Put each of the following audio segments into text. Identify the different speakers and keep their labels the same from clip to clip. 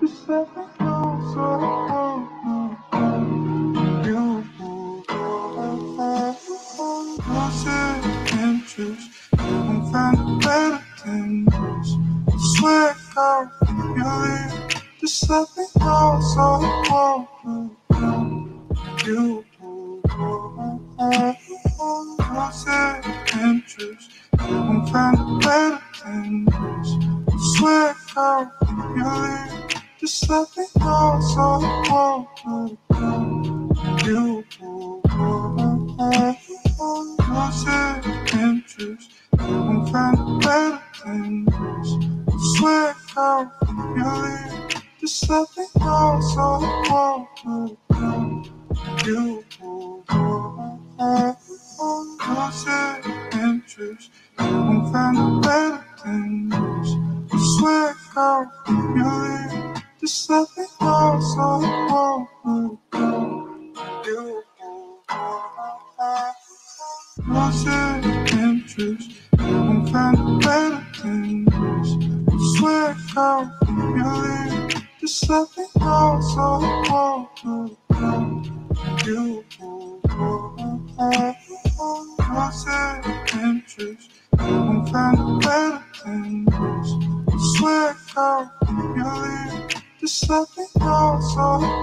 Speaker 1: Just let me know so lost interest. Haven't found better than this. I swear, girl, if you leave, just let me know so you lost interest. Haven't found better than this. I swear, girl, if you leave, just let me know so you lost interest. Haven't found better than this. I swear, girl, if you leave, just let me know so you lost interest. Haven't found better than this. I swear, girl, if you leave, just let me know so you lost interest. Haven't found better than this. I swear, girl, if you leave, just let me know so you lost interest. Haven't found better than this. I swear, girl, if you leave, just let me know so you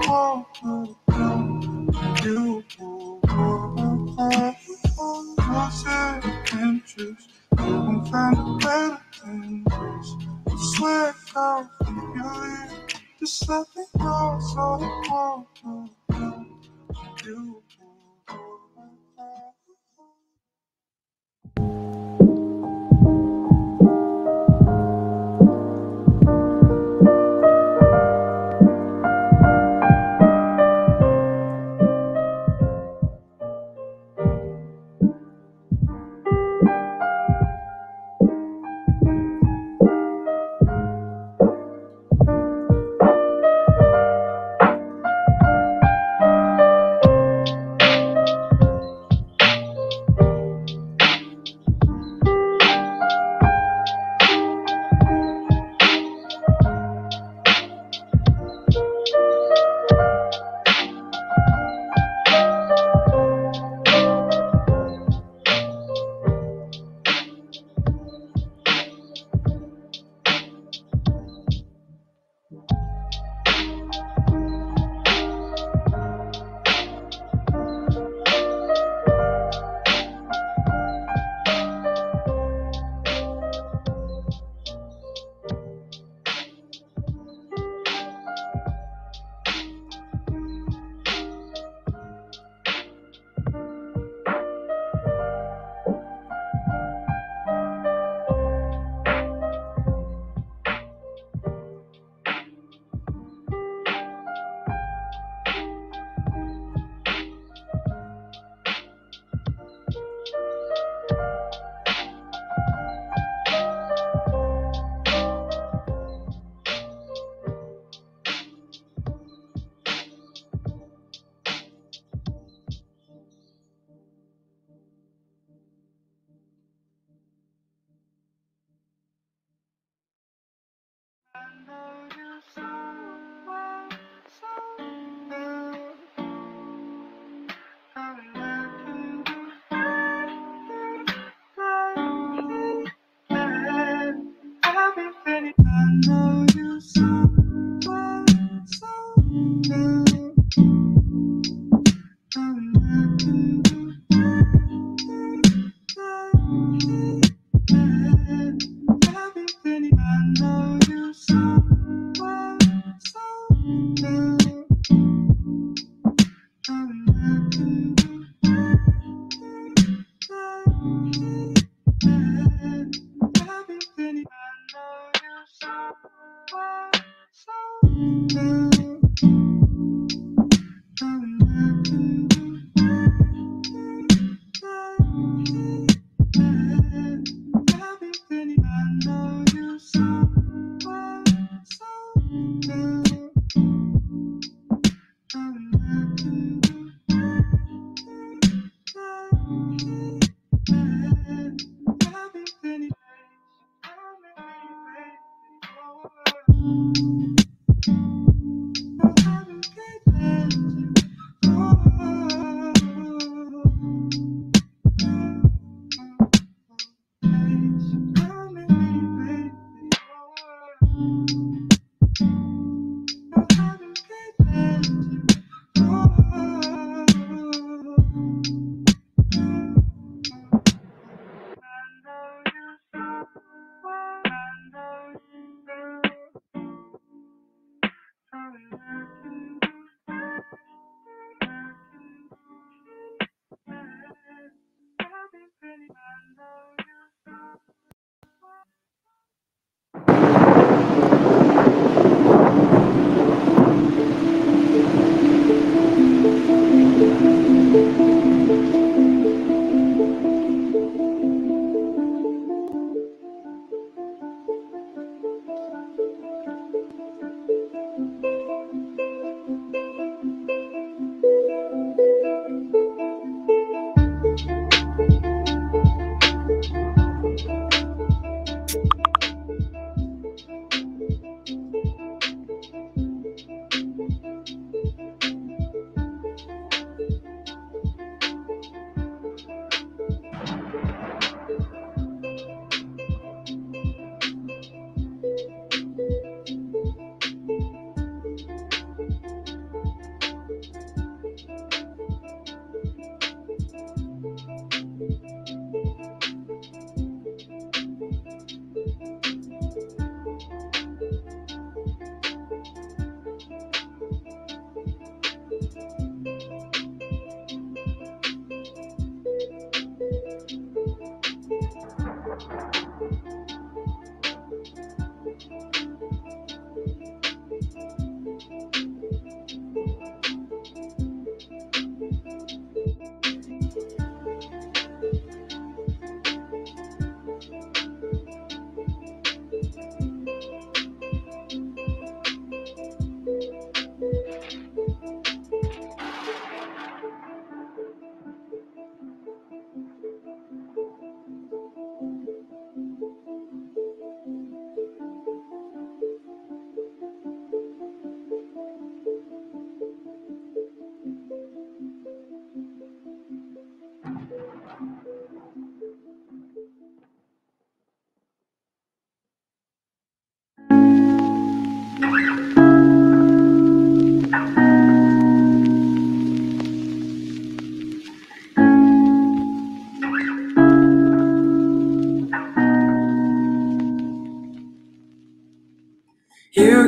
Speaker 1: lost interest. Haven't found better than this. I swear, girl, if you leave, just let me know so you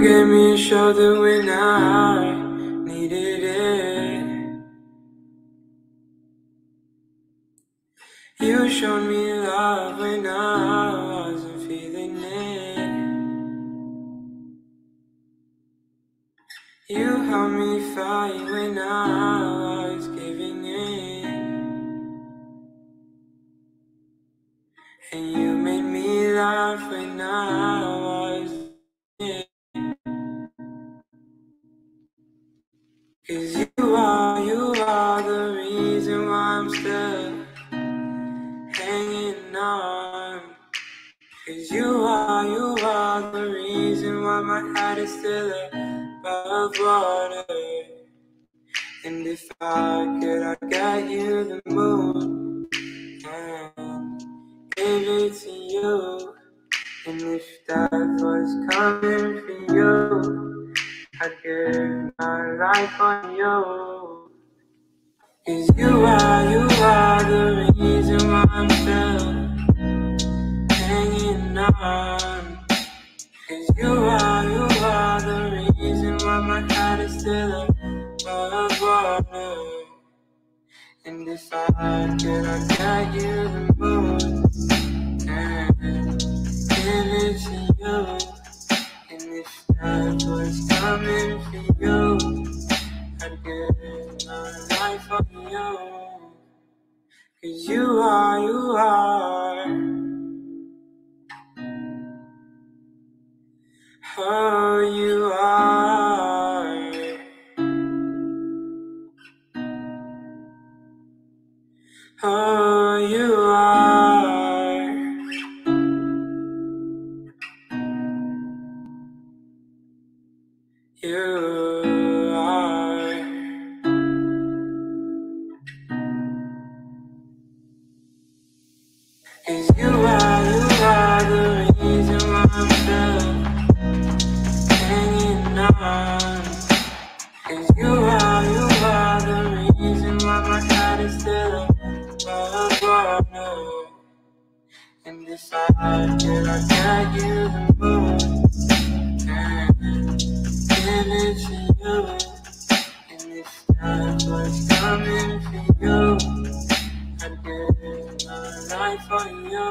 Speaker 1: gave me a shoulder when I needed it. You showed me love when I wasn't feeling it. You helped me fight when I was giving in. And you made me laugh when I was in. 'Cause you are the reason why I'm still hanging on. 'Cause you are the reason why my head is still above water. And if I could, I'd get you the moon and give it to you. And if death was coming for you, I'd give my life on you. 'Cause you are the reason why I'm still hanging on. 'Cause you are the reason why my head is still above water. And if I could, I'd get you the moon and give it to you. And if that was coming for you, I'd give my life on you. 'Cause you are, oh, you are, oh, you are, you are. 'Cause you are the reason why I'm still hanging on. 'Cause you are the reason why my head is still above water. And if I could, I'd get you the moon and give it to you. And if that was coming for you, I'd give my life for you.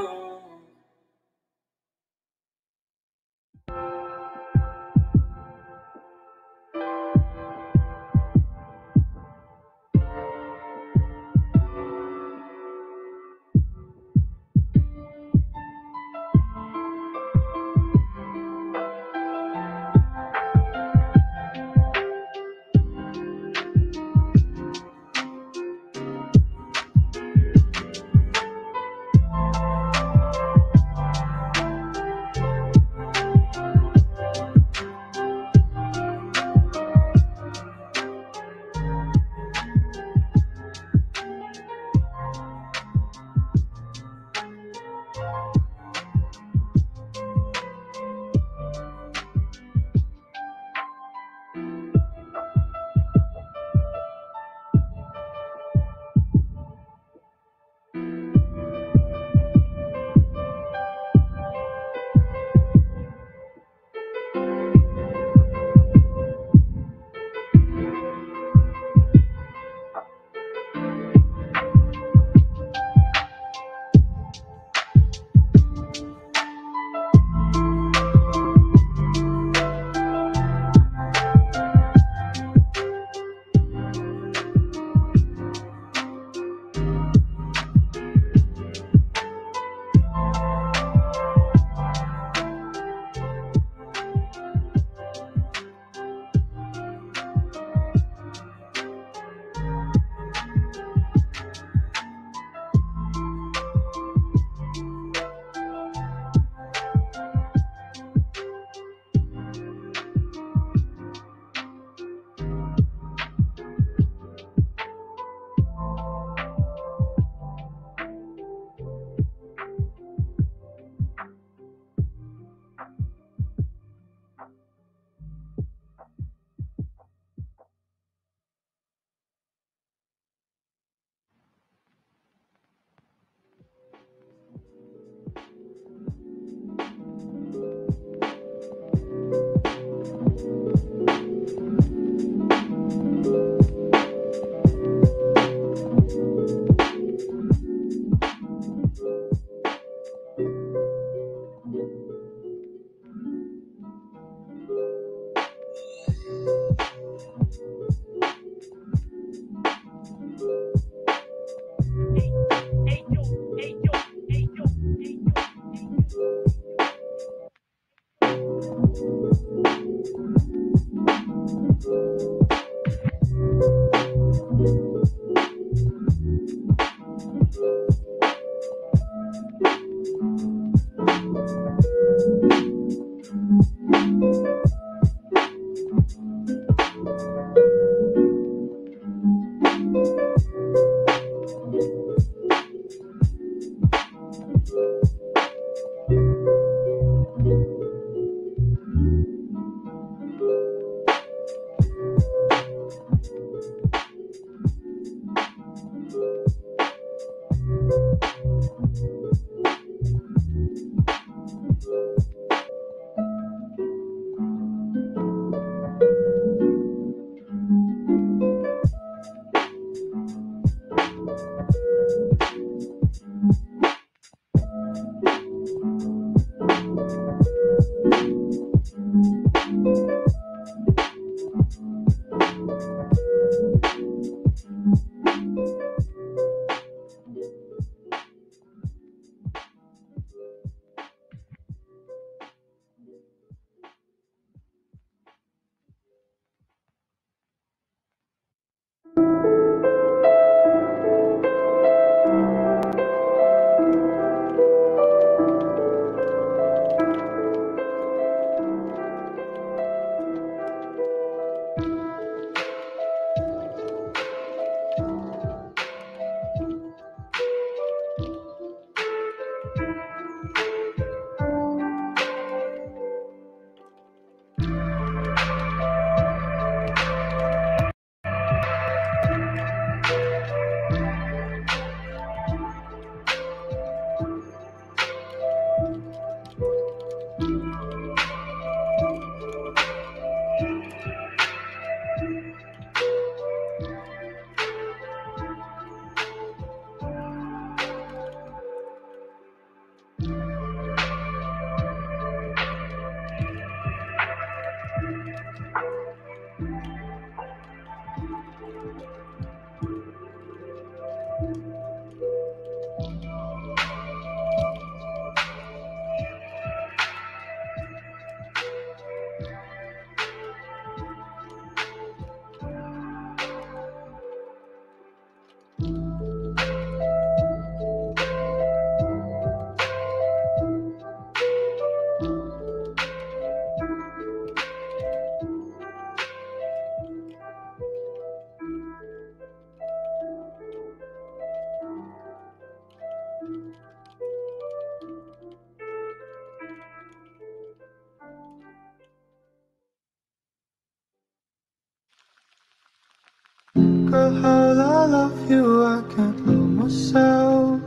Speaker 1: Girl, how I love you, I can't love myself.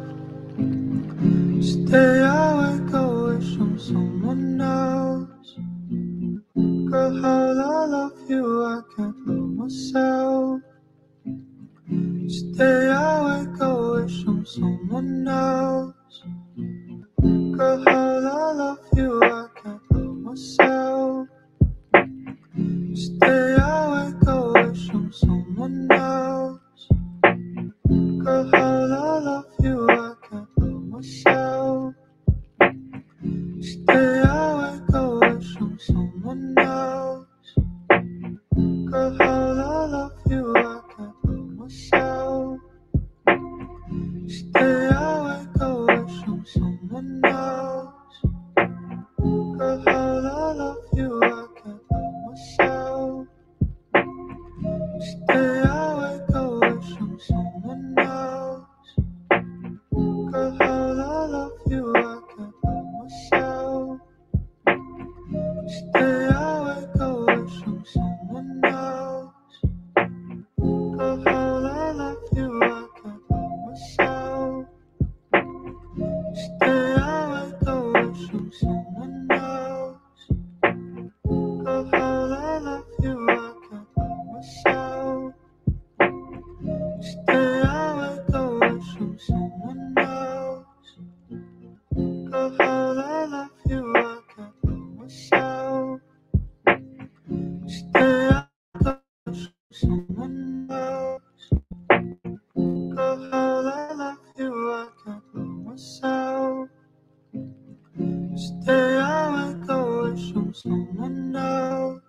Speaker 1: Stay awake, I wish I'm someone else. Girl, how I love you, I can't love myself. Stay awake, I wish I'm someone else. Girl, how I love you, I can't love myself. Stay awake, I wish I'm someone else. Girl, how I love you, I can't love myself. Stay awake, I wish I'm someone else. Girl, how I love you, I can't love myself. Stay awake, I wish I'm someone else. Girl, how I love you, I can't love myself. Stay awake, I wish I'm someone else. Girl, how I love you, I can't love myself. Stay awake, I wish I'm someone else. Girl, how I love you, I can't love myself. Stay awake, I wish I'm someone else. Girl, how I love you, I can't love myself. Stay awake, I wish I'm someone else. Girl, how I love you, I can't love myself. Stay awake, I wish I'm someone else. Girl, how I love you, I can't love myself. Stay awake, I wish I'm someone else.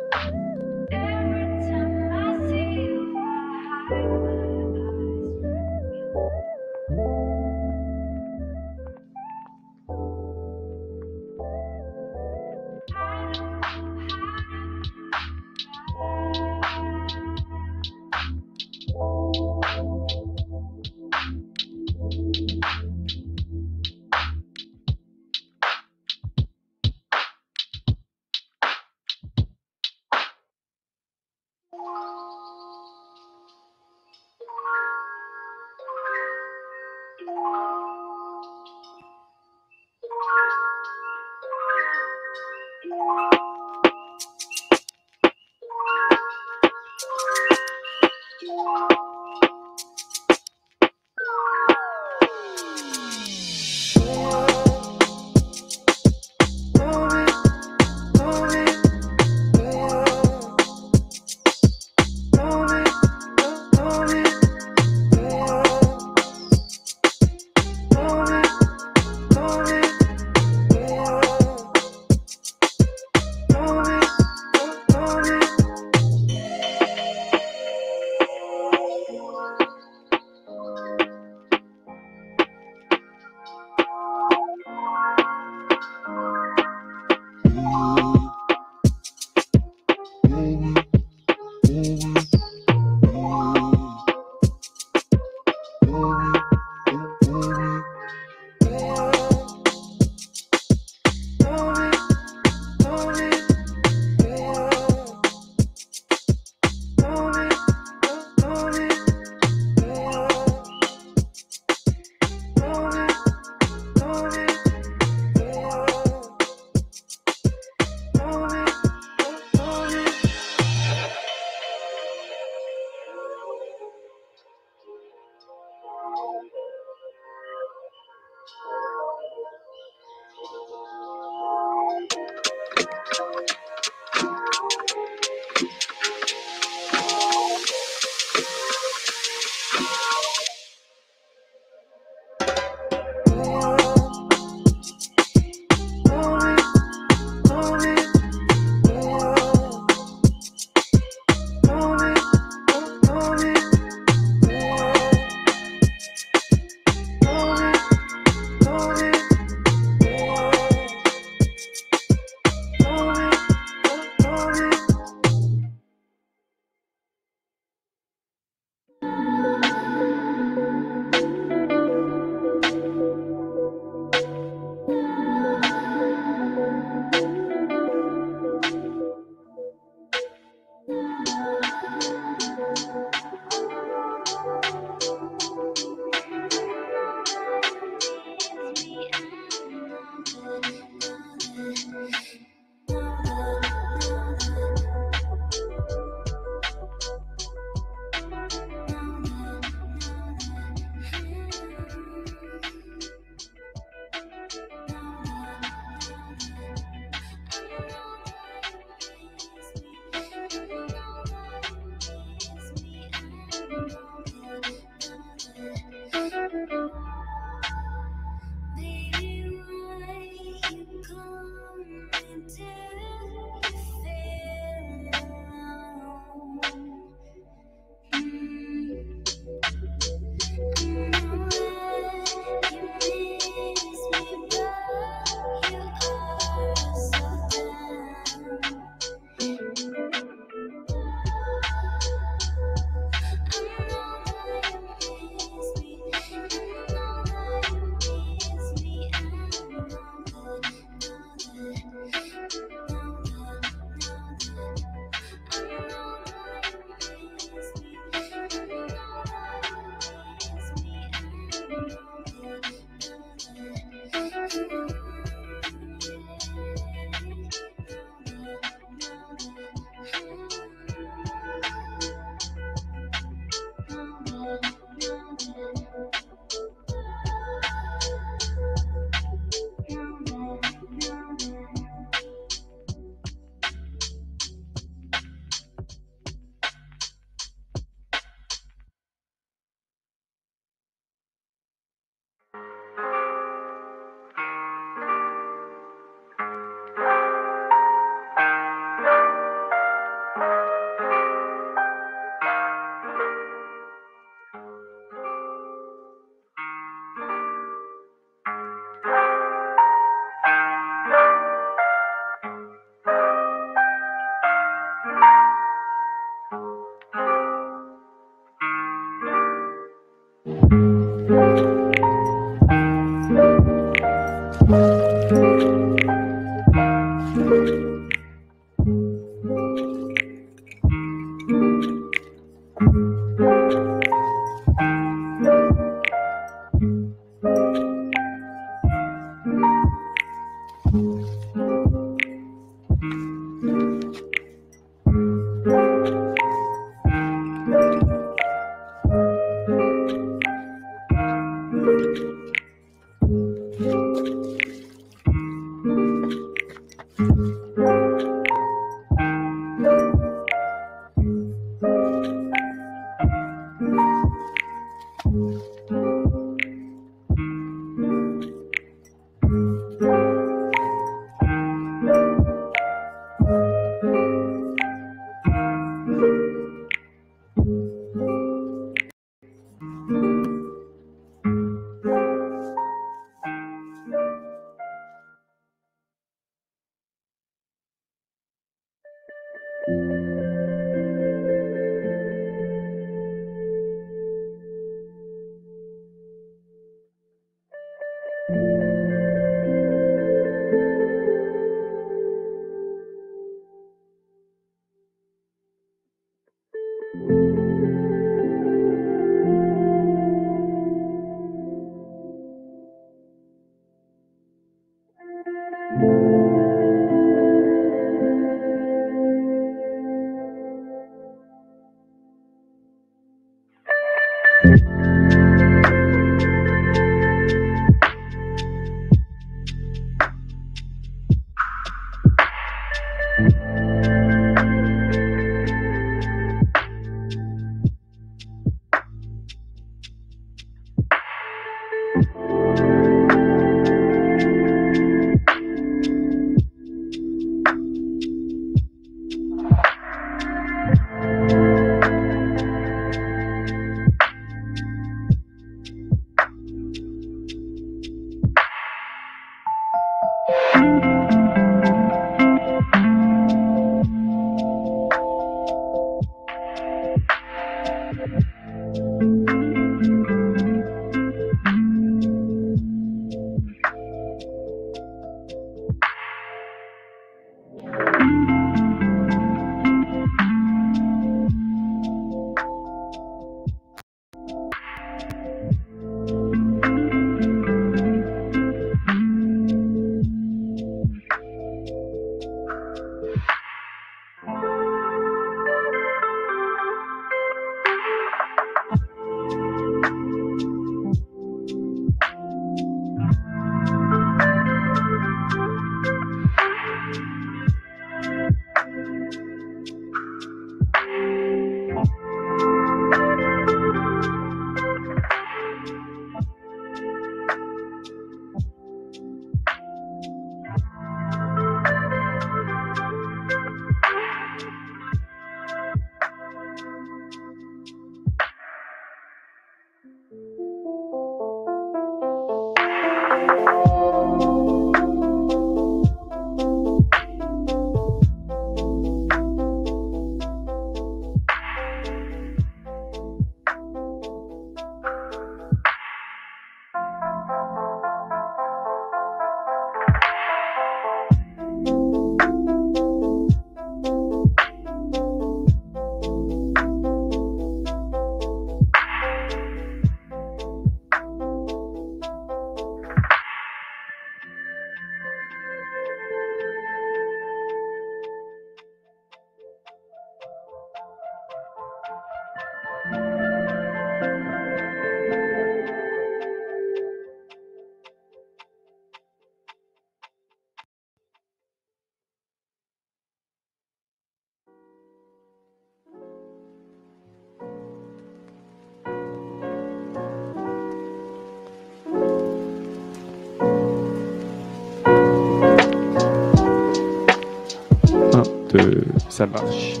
Speaker 2: Ça marche.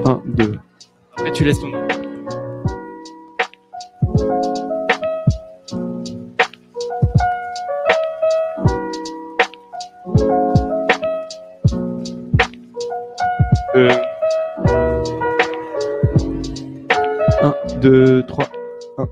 Speaker 2: Un, deux.
Speaker 3: Après, tu laisses ton nom.
Speaker 2: Un, deux, trois. Un.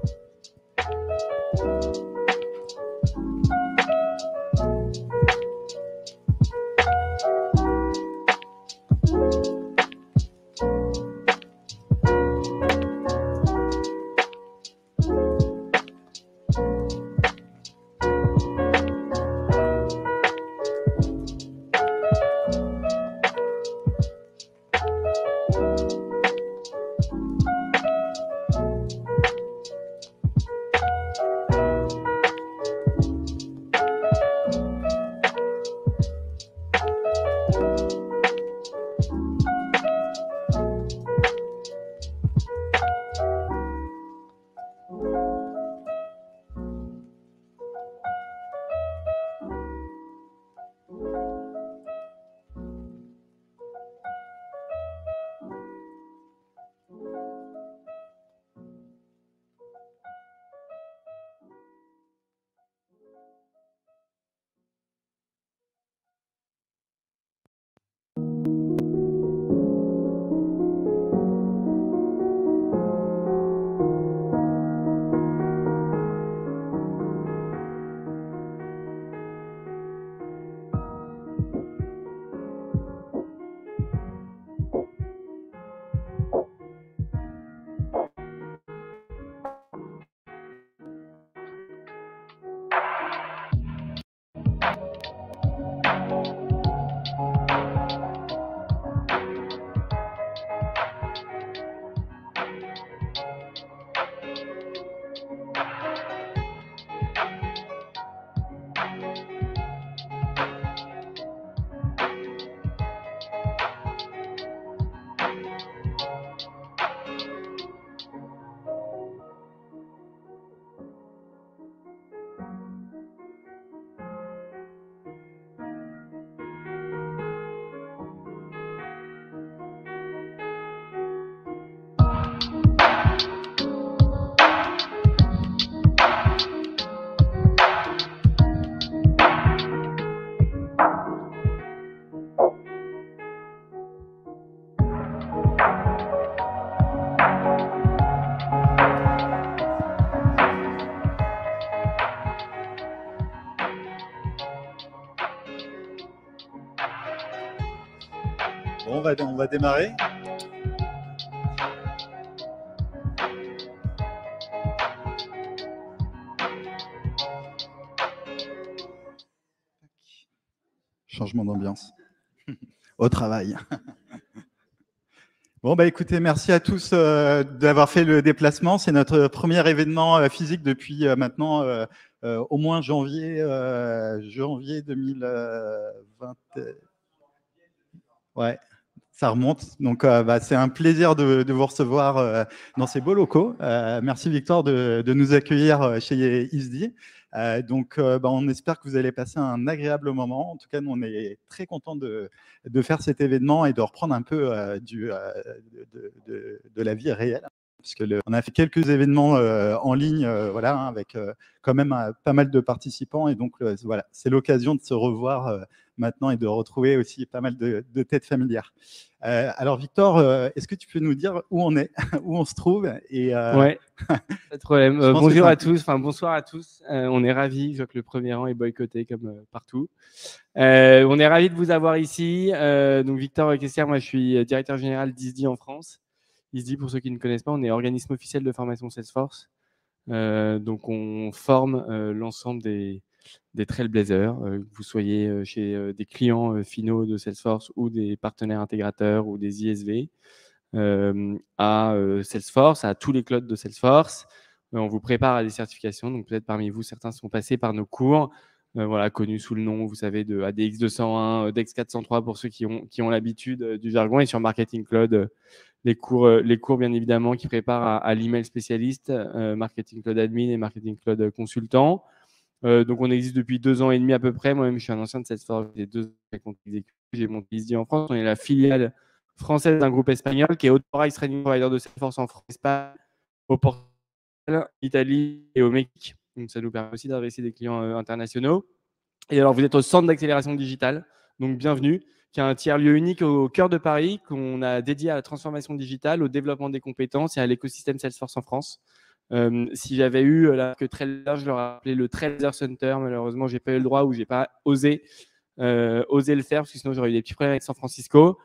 Speaker 3: Bon, on va démarrer. Changement d'ambiance. Au travail. Bon, bah écoutez, merci à tous d'avoir fait le déplacement. C'est notre premier événement physique depuis maintenant au moins janvier 2020. Ouais, ça remonte. Donc, c'est un plaisir de vous recevoir dans ces beaux locaux. Merci Victor de nous accueillir chez ISDI. On espère que vous allez passer un agréable moment. En tout cas, nous, on est très contents de faire cet événement et de reprendre un peu de la vie réelle. Parce que on a fait quelques événements en ligne, avec quand même pas mal de participants. Et donc, voilà, c'est l'occasion de se revoir maintenant et de retrouver aussi pas mal de têtes familières. Alors, Victor, est-ce que tu peux nous dire où on est, où on se trouve
Speaker 4: Ouais, pas de problème. Bonjour à tous, bonsoir à tous. On est ravis, je vois que le premier rang est boycotté comme partout. On est ravis de vous avoir ici. Donc, Victor Kessière, moi je suis directeur général d'ISDI en France. ISDI, pour ceux qui ne connaissent pas, on est organisme officiel de formation Salesforce. Donc, on forme l'ensemble des Trailblazers, que vous soyez chez des clients finaux de Salesforce ou des partenaires intégrateurs ou des ISV, à Salesforce, à tous les clouds de Salesforce. On vous prépare à des certifications. Donc, peut-être parmi vous, certains sont passés par nos cours, connus sous le nom, vous savez, de ADX 201, DEX 403 pour ceux qui ont l'habitude du jargon, et sur Marketing Cloud, les cours bien évidemment qui préparent à l'email spécialiste, Marketing Cloud Admin et Marketing Cloud Consultant. Donc, on existe depuis 2 ans et demi à peu près. Moi-même, je suis un ancien de Salesforce. J'ai 2 ans j'ai monté ISDI en France. On est la filiale française d'un groupe espagnol qui est Authorized Training Provider de Salesforce en France, Espagne, au Portugal, Italie et au Mexique. Donc, ça nous permet aussi d'adresser des clients internationaux. Et alors, vous êtes au centre d'accélération digitale, donc bienvenue, qui est un tiers-lieu unique au cœur de Paris qu'on a dédié à la transformation digitale, au développement des compétences et à l'écosystème Salesforce en France. Si j'avais eu là que Trailblazer, je leur ai appelé le Trailblazer Center. Malheureusement, j'ai pas eu le droit ou j'ai pas osé le faire parce que sinon j'aurais eu des petits problèmes avec San Francisco.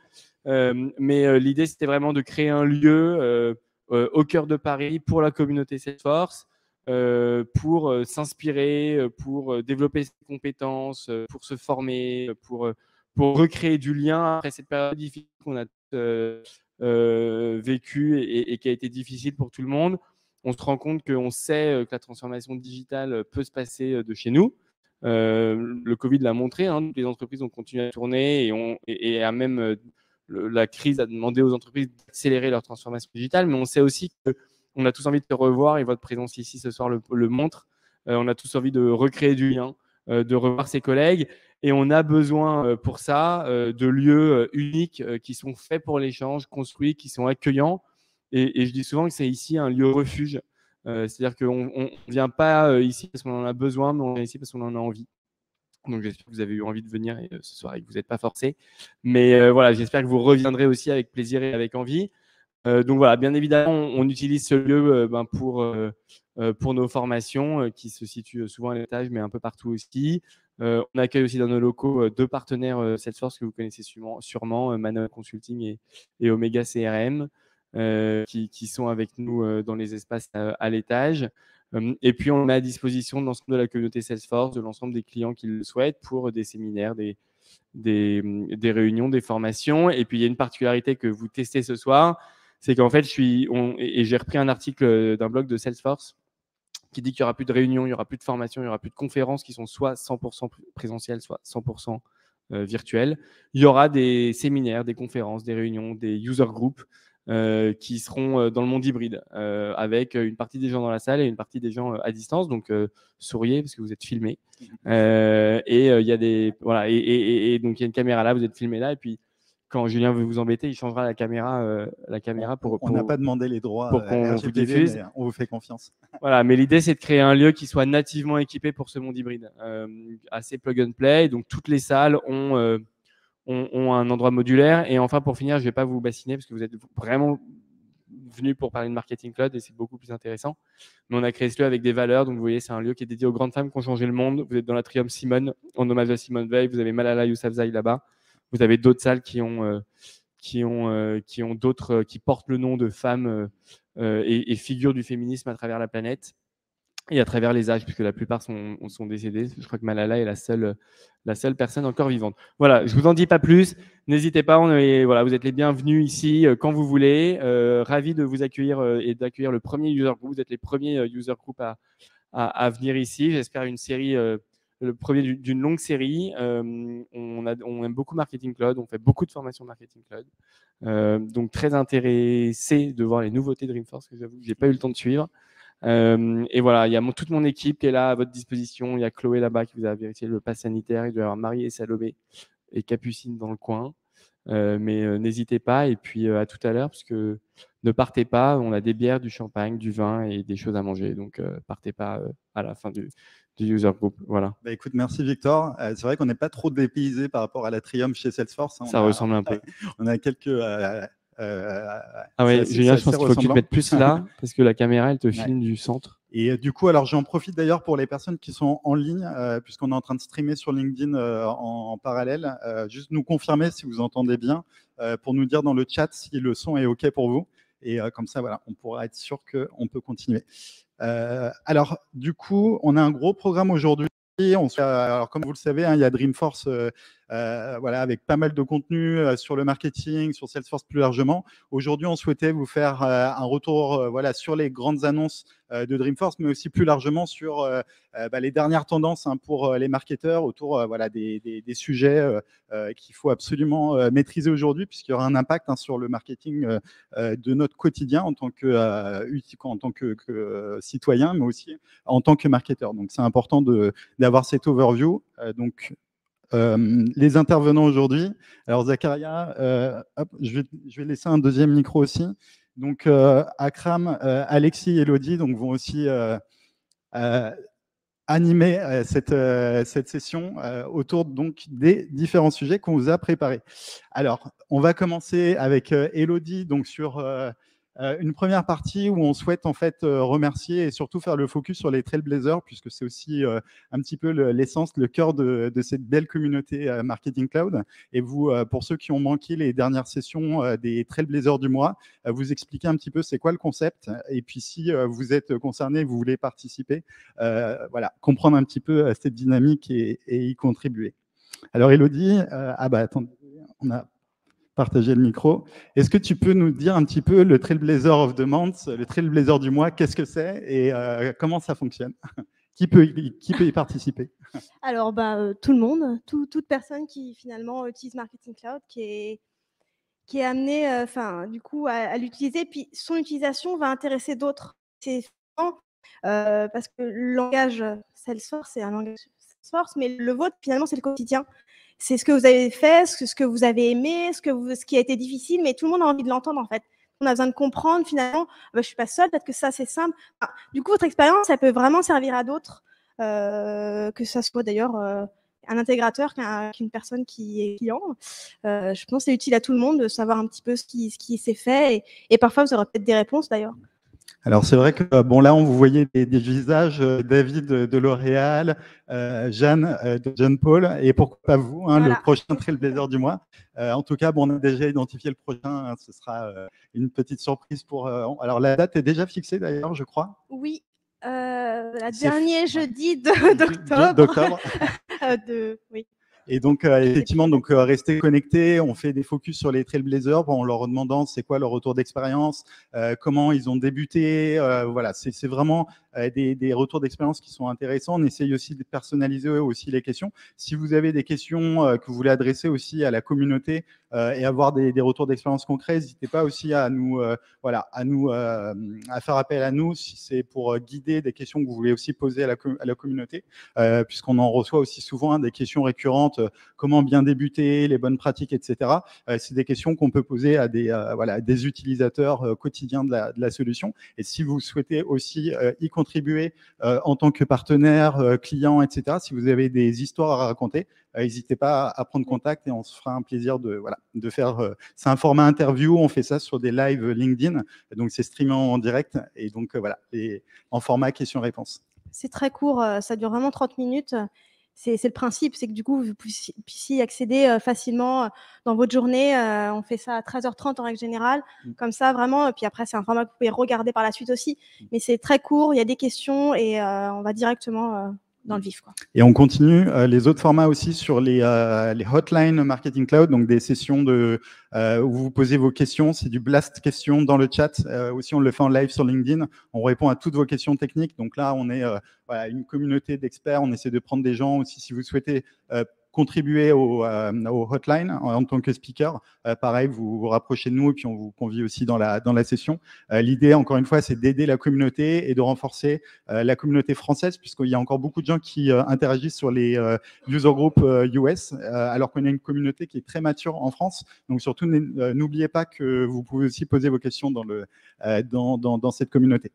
Speaker 4: Mais l'idée, c'était vraiment de créer un lieu au cœur de Paris pour la communauté Salesforce, pour s'inspirer, pour développer ses compétences, pour se former, pour recréer du lien après cette période difficile qu'on a vécue et qui a été difficile pour tout le monde. On se rend compte qu'on sait que la transformation digitale peut se passer de chez nous. Le Covid l'a montré, les entreprises ont continué à tourner et a même la crise a demandé aux entreprises d'accélérer leur transformation digitale, mais on sait aussi qu'on a tous envie de se revoir et votre présence ici ce soir le montre. On a tous envie de recréer du lien, de revoir ses collègues et on a besoin pour ça de lieux uniques qui sont faits pour l'échange, construits, qui sont accueillants. Et je dis souvent que c'est ici un lieu refuge. C'est-à-dire qu'on ne vient pas ici parce qu'on en a besoin, mais on vient ici parce qu'on en a envie. Donc, j'espère que vous avez eu envie de venir ce soir et que vous n'êtes pas forcés. Mais voilà, j'espère que vous reviendrez aussi avec plaisir et avec envie. Donc voilà, bien évidemment, on utilise ce lieu pour nos formations qui se situent souvent à l'étage, mais un peu partout aussi. On accueille aussi dans nos locaux 2 partenaires Salesforce que vous connaissez sûrement Manuel Consulting et Omega CRM. Qui sont avec nous dans les espaces à l'étage. Et puis, on met à disposition de l'ensemble de la communauté Salesforce, de l'ensemble des clients qui le souhaitent pour des séminaires, des réunions, des formations. Et puis, il y a une particularité que vous testez ce soir, c'est qu'en fait, j'ai repris un article d'un blog de Salesforce qui dit qu'il n'y aura plus de réunions, il n'y aura plus de formations, il n'y aura plus de conférences qui sont soit 100% présentielles, soit 100% virtuelles. Il y aura des séminaires, des conférences, des réunions, des user groups qui seront dans le monde hybride, avec une partie des gens dans la salle et une partie des gens à distance. Donc, souriez parce que vous êtes filmés. Et il y a et donc il y a une caméra là, vous êtes filmés là. Et puis, quand Julien veut vous embêter, il changera la caméra pour.
Speaker 3: On n'a pas demandé les droits
Speaker 4: pour qu'on vous diffuse.
Speaker 3: mais on vous fait confiance.
Speaker 4: Voilà, mais l'idée, c'est de créer un lieu qui soit nativement équipé pour ce monde hybride, assez plug and play. Donc, toutes les salles ont un endroit modulaire. Et enfin, pour finir, je ne vais pas vous bassiner parce que vous êtes vraiment venus pour parler de Marketing Cloud et c'est beaucoup plus intéressant. Mais on a créé ce lieu avec des valeurs. Donc, vous voyez, c'est un lieu qui est dédié aux grandes femmes qui ont changé le monde. Vous êtes dans l'atrium Simone, en hommage à Simone Veil. Vous avez Malala Yousafzai là-bas. Vous avez d'autres salles qui ont qui portent le nom de femmes et figures du féminisme à travers la planète et à travers les âges, puisque la plupart sont décédés. Je crois que Malala est la seule personne encore vivante. Voilà, je vous en dis pas plus. N'hésitez pas, voilà, vous êtes les bienvenus ici quand vous voulez. Ravi de vous accueillir et d'accueillir le premier user group. Vous êtes les premiers user group à venir ici. J'espère une série, le premier d'une longue série. On aime beaucoup Marketing Cloud. On fait beaucoup de formations Marketing Cloud. Donc très intéressé de voir les nouveautés de Dreamforce que j'avoue que j'ai pas eu le temps de suivre. Et voilà, il y a toute mon équipe qui est là à votre disposition. Il y a Chloé là-bas qui vous a vérifié le pass sanitaire. Il doit y avoir Marie et Salomé et Capucine dans le coin. Mais n'hésitez pas. Et puis à tout à l'heure, parce que ne partez pas. On a des bières, du champagne, du vin et des choses à manger. Donc partez pas à la fin du user group. Voilà.
Speaker 3: Bah, écoute, merci Victor. C'est vrai qu'on n'est pas trop dépaysé par rapport à la Triumph chez Salesforce.
Speaker 4: Ça ressemble un peu.
Speaker 3: On a quelques...
Speaker 4: ah ouais, Julien, je pense qu'il faut que tu te mettes plus là, parce que la caméra, elle te filme du centre.
Speaker 3: Et du coup, alors j'en profite d'ailleurs pour les personnes qui sont en ligne, puisqu'on est en train de streamer sur LinkedIn en parallèle. Juste nous confirmer si vous entendez bien, pour nous dire dans le chat si le son est OK pour vous. Et comme ça, voilà, on pourra être sûr qu'on peut continuer. Alors, du coup, on a un gros programme aujourd'hui. Alors, comme vous le savez, il y a Dreamforce voilà, avec pas mal de contenu sur le marketing, sur Salesforce plus largement. Aujourd'hui, on souhaitait vous faire un retour voilà, sur les grandes annonces de Dreamforce, mais aussi plus largement sur les dernières tendances pour les marketeurs autour voilà, des sujets qu'il faut absolument maîtriser aujourd'hui, puisqu'il y aura un impact sur le marketing de notre quotidien en tant que citoyen, mais aussi en tant que marketeur. Donc, c'est important d'avoir cette overview. Donc, les intervenants aujourd'hui. Alors, Zacharia, je vais laisser un deuxième micro aussi. Donc, Akram, Alexis et Elodie vont aussi animer cette session autour donc, des différents sujets qu'on vous a préparés. Alors, on va commencer avec Elodie donc, sur une première partie où on souhaite en fait remercier et surtout faire le focus sur les Trailblazers, puisque c'est aussi un petit peu l'essence, le cœur de cette belle communauté Marketing Cloud. Et vous, pour ceux qui ont manqué les dernières sessions des Trailblazers du mois, vous expliquer un petit peu c'est quoi le concept. Et puis si vous êtes concerné, vous voulez participer, voilà, comprendre un petit peu cette dynamique et y contribuer. Alors Elodie, attendez, on a partager le micro. Est-ce que tu peux nous dire un petit peu le Trailblazer of the Month, le Trailblazer du mois, qu'est-ce que c'est et comment ça fonctionne? Qui peut y participer?
Speaker 5: Alors, tout le monde, toute personne qui finalement utilise Marketing Cloud, qui est amenée du coup, à l'utiliser. Puis son utilisation va intéresser d'autres. C'est parce que le langage Salesforce, c'est un langage Salesforce, mais le vôtre, finalement, c'est le quotidien. C'est ce que vous avez fait, ce que vous avez aimé, ce qui a été difficile, mais tout le monde a envie de l'entendre en fait. On a besoin de comprendre finalement, je ne suis pas seule, peut-être que ça c'est simple. Enfin, du coup, votre expérience, ça peut vraiment servir à d'autres, que ça soit d'ailleurs un intégrateur qu'une personne qui est client. Je pense que c'est utile à tout le monde de savoir un petit peu ce qui s'est fait et parfois vous aurez peut-être des réponses d'ailleurs.
Speaker 3: Alors, c'est vrai que, bon, là, on vous voyait des visages, David de L'Oréal, Jeanne de John Paul, et pourquoi pas vous, voilà. Le prochain Trailblazer du mois. En tout cas, bon, on a déjà identifié le prochain, ce sera une petite surprise pour... alors, la date est déjà fixée, d'ailleurs, je crois.
Speaker 5: Oui, dernier jeudi d'octobre. Oui.
Speaker 3: Et donc, effectivement, restez connectés. On fait des focus sur les Trailblazers en leur demandant c'est quoi leur retour d'expérience, comment ils ont débuté. Voilà, c'est vraiment des retours d'expérience qui sont intéressants. On essaye aussi de personnaliser aussi les questions. Si vous avez des questions que vous voulez adresser aussi à la communauté et avoir des retours d'expérience concrets, n'hésitez pas aussi à nous, à faire appel à nous si c'est pour guider des questions que vous voulez aussi poser à la communauté, puisqu'on en reçoit aussi souvent des questions récurrentes, comment bien débuter, les bonnes pratiques, etc. C'est des questions qu'on peut poser à des utilisateurs quotidiens de la solution. Et si vous souhaitez aussi y contribuer en tant que partenaire, client, etc., si vous avez des histoires à raconter, n'hésitez pas à prendre contact et on se fera un plaisir de faire. C'est un format interview, on fait ça sur des lives LinkedIn, donc c'est streamé en direct et donc voilà, en format questions-réponses.
Speaker 5: C'est très court, ça dure vraiment 30 minutes. c'est le principe, c'est que du coup, vous puissiez y accéder facilement dans votre journée. On fait ça à 13h30 en règle générale, comme ça, vraiment. Et puis après, c'est un format que vous pouvez regarder par la suite aussi. Mais c'est très court, il y a des questions et on va directement dans le vif, quoi.
Speaker 3: Et on continue les autres formats aussi sur les Hotline Marketing Cloud, donc des sessions où vous posez vos questions. C'est du blast questions dans le chat. Aussi, on le fait en live sur LinkedIn. On répond à toutes vos questions techniques. Donc là, on est voilà, une communauté d'experts. On essaie de prendre des gens aussi, si vous souhaitez contribuer au hotline en tant que speaker. Pareil, vous vous rapprochez de nous et puis on vous convie aussi dans la session. L'idée, encore une fois, c'est d'aider la communauté et de renforcer la communauté française, puisqu'il y a encore beaucoup de gens qui interagissent sur les user groups US, alors qu'on a une communauté qui est très mature en France. Donc surtout, n'oubliez pas que vous pouvez aussi poser vos questions dans cette communauté.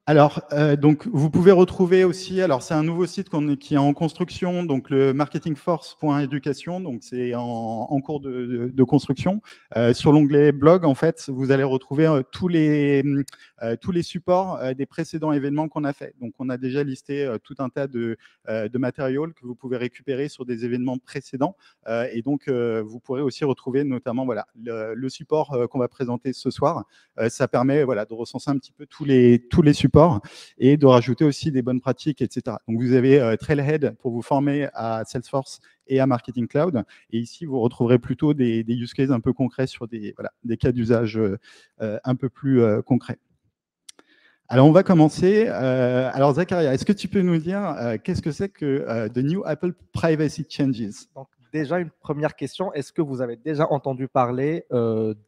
Speaker 3: Alors, donc, vous pouvez retrouver aussi, alors c'est un nouveau site qui est en construction, donc le marketingforce.education, donc c'est en cours de construction. Sur l'onglet blog, en fait, vous allez retrouver tous les supports des précédents événements qu'on a fait. Donc, on a déjà listé tout un tas de matériaux que vous pouvez récupérer sur des événements précédents. Et donc, vous pourrez aussi retrouver notamment voilà, le support qu'on va présenter ce soir. Ça permet voilà, de recenser un petit peu tous les supports et de rajouter aussi des bonnes pratiques, etc. Donc, vous avez Trailhead pour vous former à Salesforce et à Marketing Cloud. Et ici, vous retrouverez plutôt des use cases un peu concrets sur des cas d'usage un peu plus concrets. Alors, on va commencer. Alors, Zakaria, est-ce que tu peux nous dire qu'est-ce que c'est que The New Apple Privacy Changes?
Speaker 6: Donc, déjà, une première question. Est-ce que vous avez déjà entendu parler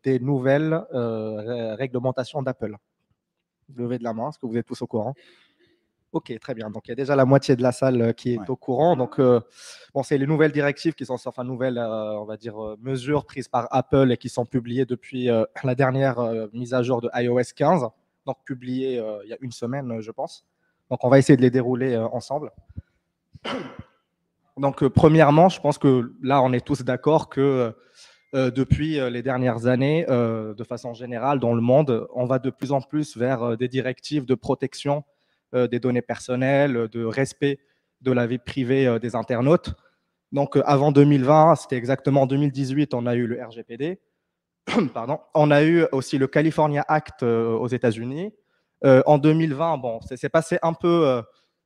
Speaker 6: des nouvelles réglementations d'Apple? Levez de la main, est-ce que vous êtes tous au courant? Ok, très bien. Donc, il y a déjà la moitié de la salle qui est au courant. Donc, bon, c'est les nouvelles directives qui sont, enfin, nouvelles, on va dire, mesures prises par Apple et qui sont publiées depuis la dernière mise à jour de iOS 15. Donc, publiées il y a une semaine, je pense. Donc, on va essayer de les dérouler ensemble. Donc, premièrement, je pense que là, on est tous d'accord que depuis les dernières années, de façon générale, dans le monde, on va de plus en plus vers des directives de protection des données personnelles, de respect de la vie privée des internautes. Donc, avant 2020, c'était exactement en 2018, on a eu le RGPD. Pardon. On a eu aussi le California Act aux États-Unis. En 2020, bon, c'est passé un peu,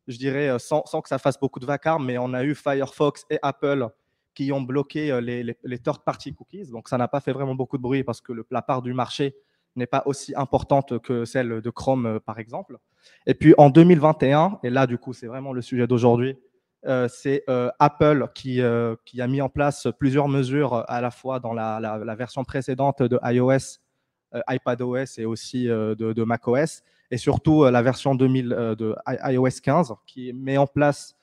Speaker 6: je dirais, sans que ça fasse beaucoup de vacarme, mais on a eu Firefox et Apple qui ont bloqué les third-party cookies. Donc, ça n'a pas fait vraiment beaucoup de bruit parce que la part du marché n'est pas aussi importante que celle de Chrome, par exemple. Et puis, en 2021, et là, du coup, c'est vraiment le sujet d'aujourd'hui, c'est Apple qui a mis en place plusieurs mesures à la fois dans la version précédente de iOS, iPadOS et aussi de macOS, et surtout la version 2000 de iOS 15 qui met en place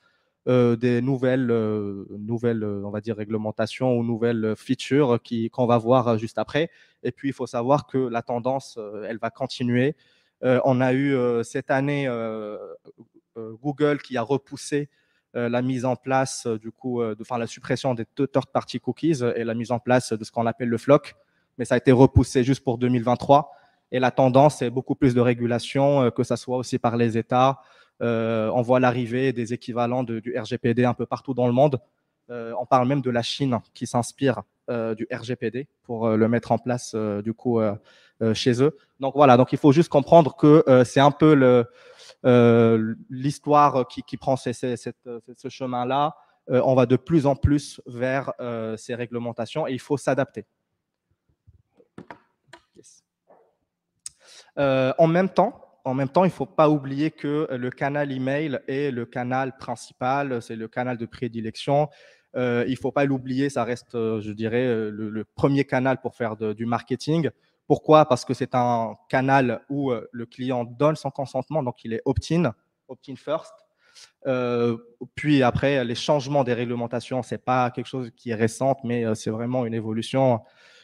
Speaker 6: des nouvelles, on va dire, réglementations ou nouvelles features qu'on va voir juste après. Et puis, il faut savoir que la tendance, elle va continuer. On a eu cette année Google qui a repoussé la mise en place, la suppression des third-party cookies et la mise en place de ce qu'on appelle le FLoC. Mais ça a été repoussé juste pour 2023. Et la tendance est beaucoup plus de régulation, que ce soit aussi par les États. On voit l'arrivée des équivalents du RGPD un peu partout dans le monde. On parle même de la Chine qui s'inspire du RGPD pour le mettre en place chez eux. Donc voilà, donc il faut juste comprendre que c'est un peu l'histoire qui prend ce chemin-là. On va de plus en plus vers ces réglementations et il faut s'adapter. Yes. En même temps, il ne faut pas oublier que le canal email est le canal principal, c'est le canal de prédilection. Il ne faut pas l'oublier, ça reste, je dirais, le premier canal pour faire du marketing. Pourquoi? Parce que c'est un canal où le client donne son consentement, donc il est opt-in first. Puis après, les changements des réglementations, ce n'est pas quelque chose qui est récent, mais c'est vraiment une évolution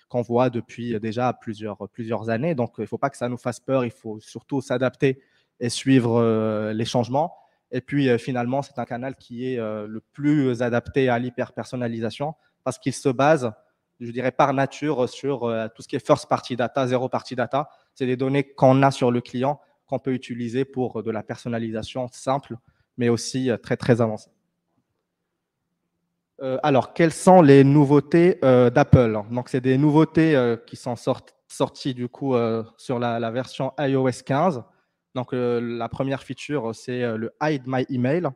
Speaker 6: qu'on voit depuis déjà plusieurs années. Donc, il ne faut pas que ça nous fasse peur, il faut surtout s'adapter et suivre les changements. Et puis, finalement, c'est un canal qui est le plus adapté à l'hyper-personnalisation parce qu'il se base, je dirais, par nature sur tout ce qui est first-party data, zero-party data. C'est des données qu'on a sur le client qu'on peut utiliser pour de la personnalisation simple, mais aussi très, très avancée. Alors, quelles sont les nouveautés d'Apple? Donc, c'est des nouveautés qui sont sorties du coup sur la version iOS 15. Donc, la première feature, c'est le Hide My Email,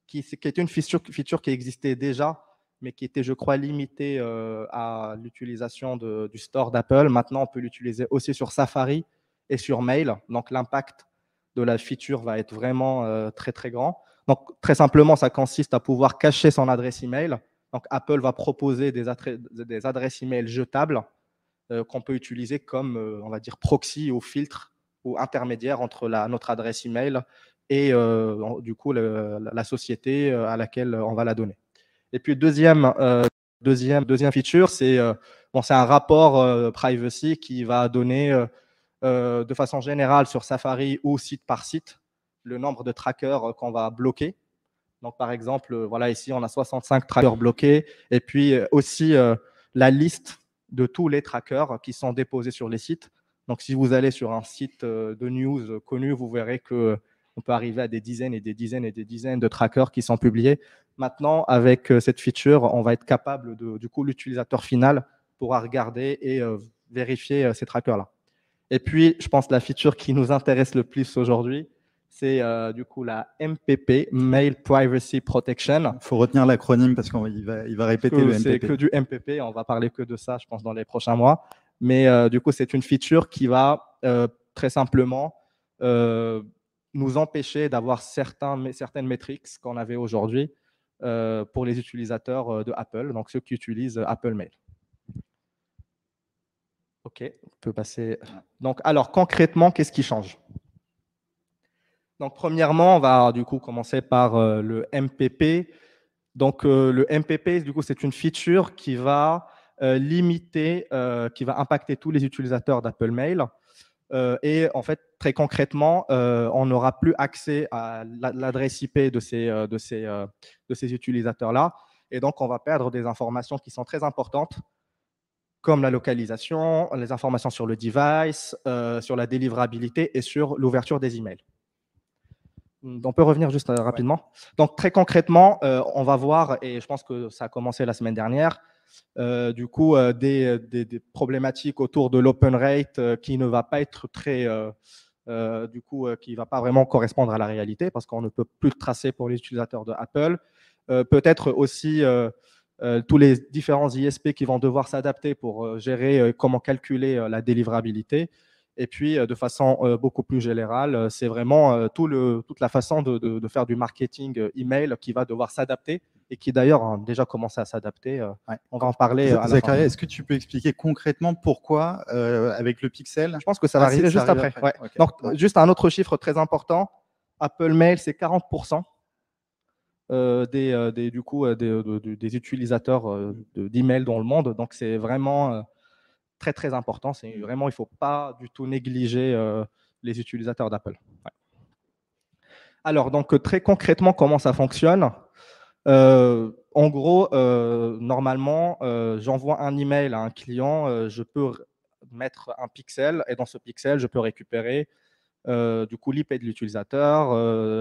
Speaker 6: qui est une feature qui existait déjà, mais qui était, je crois, limitée à l'utilisation du store d'Apple. Maintenant, on peut l'utiliser aussi sur Safari et sur Mail. Donc, l'impact de la feature va être vraiment très, très grand. Donc, très simplement, ça consiste à pouvoir cacher son adresse email. Donc, Apple va proposer des adresses email jetables qu'on peut utiliser comme, on va dire, proxy ou filtre ou intermédiaire entre notre adresse email et du coup la société à laquelle on va la donner. Et puis, deuxième feature, c'est un rapport privacy qui va donner de façon générale sur Safari ou site par site le nombre de trackers qu'on va bloquer. Donc, par exemple, voilà, ici, on a 65 trackers bloqués. Et puis aussi la liste de tous les trackers qui sont déposés sur les sites. Donc, si vous allez sur un site de news connu, vous verrez qu'on peut arriver à des dizaines et des dizaines et des dizaines de trackers qui sont publiés. Maintenant, avec cette feature, on va être capable du coup, l'utilisateur final pourra regarder et vérifier ces trackers-là. Et puis, je pense que la feature qui nous intéresse le plus aujourd'hui, c'est du coup la MPP, Mail Privacy Protection.
Speaker 3: Il faut retenir l'acronyme parce qu'il va répéter le MPP.
Speaker 6: C'est que du MPP, on va parler que de ça, je pense, dans les prochains mois. Mais du coup, c'est une feature qui va très simplement nous empêcher d'avoir certaines métriques qu'on avait aujourd'hui pour les utilisateurs de Apple, donc ceux qui utilisent Apple Mail. OK, on peut passer. Donc, alors, concrètement, qu'est-ce qui change? Donc, premièrement, on va du coup commencer par le MPP. Donc, le MPP, du coup, c'est une feature qui va limiter, qui va impacter tous les utilisateurs d'Apple Mail. Et en fait, très concrètement, on n'aura plus accès à l'adresse IP de ces utilisateurs-là. Et donc, on va perdre des informations qui sont très importantes, comme la localisation, les informations sur le device, sur la délivrabilité et sur l'ouverture des emails. On peut revenir juste rapidement. Ouais. Donc, très concrètement, on va voir, et je pense que ça a commencé la semaine dernière, du coup, des problématiques autour de l'open rate qui ne va pas être très, du coup, qui ne va pas vraiment correspondre à la réalité parce qu'on ne peut plus le tracer pour les utilisateurs de Apple. Peut-être aussi tous les différents ISP qui vont devoir s'adapter pour gérer comment calculer la délivrabilité. Et puis, de façon beaucoup plus générale, c'est vraiment toute la façon de faire du marketing email qui va devoir s'adapter et qui d'ailleurs a déjà commencé à s'adapter. Ouais. On va en parler.
Speaker 3: Zacharia, est-ce que tu peux expliquer concrètement pourquoi avec le Pixel?
Speaker 6: Je pense que ça va arriver juste après. Ouais. Okay. Donc, juste un autre chiffre très important. Apple Mail, c'est 40% des utilisateurs d'email dans le monde. Donc, c'est vraiment très, très important. C'est vraiment, il ne faut pas du tout négliger les utilisateurs d'Apple. Ouais. Alors, donc, très concrètement, comment ça fonctionne? En gros, normalement, j'envoie un email à un client, je peux mettre un pixel et dans ce pixel, je peux récupérer du coup l'IP de l'utilisateur,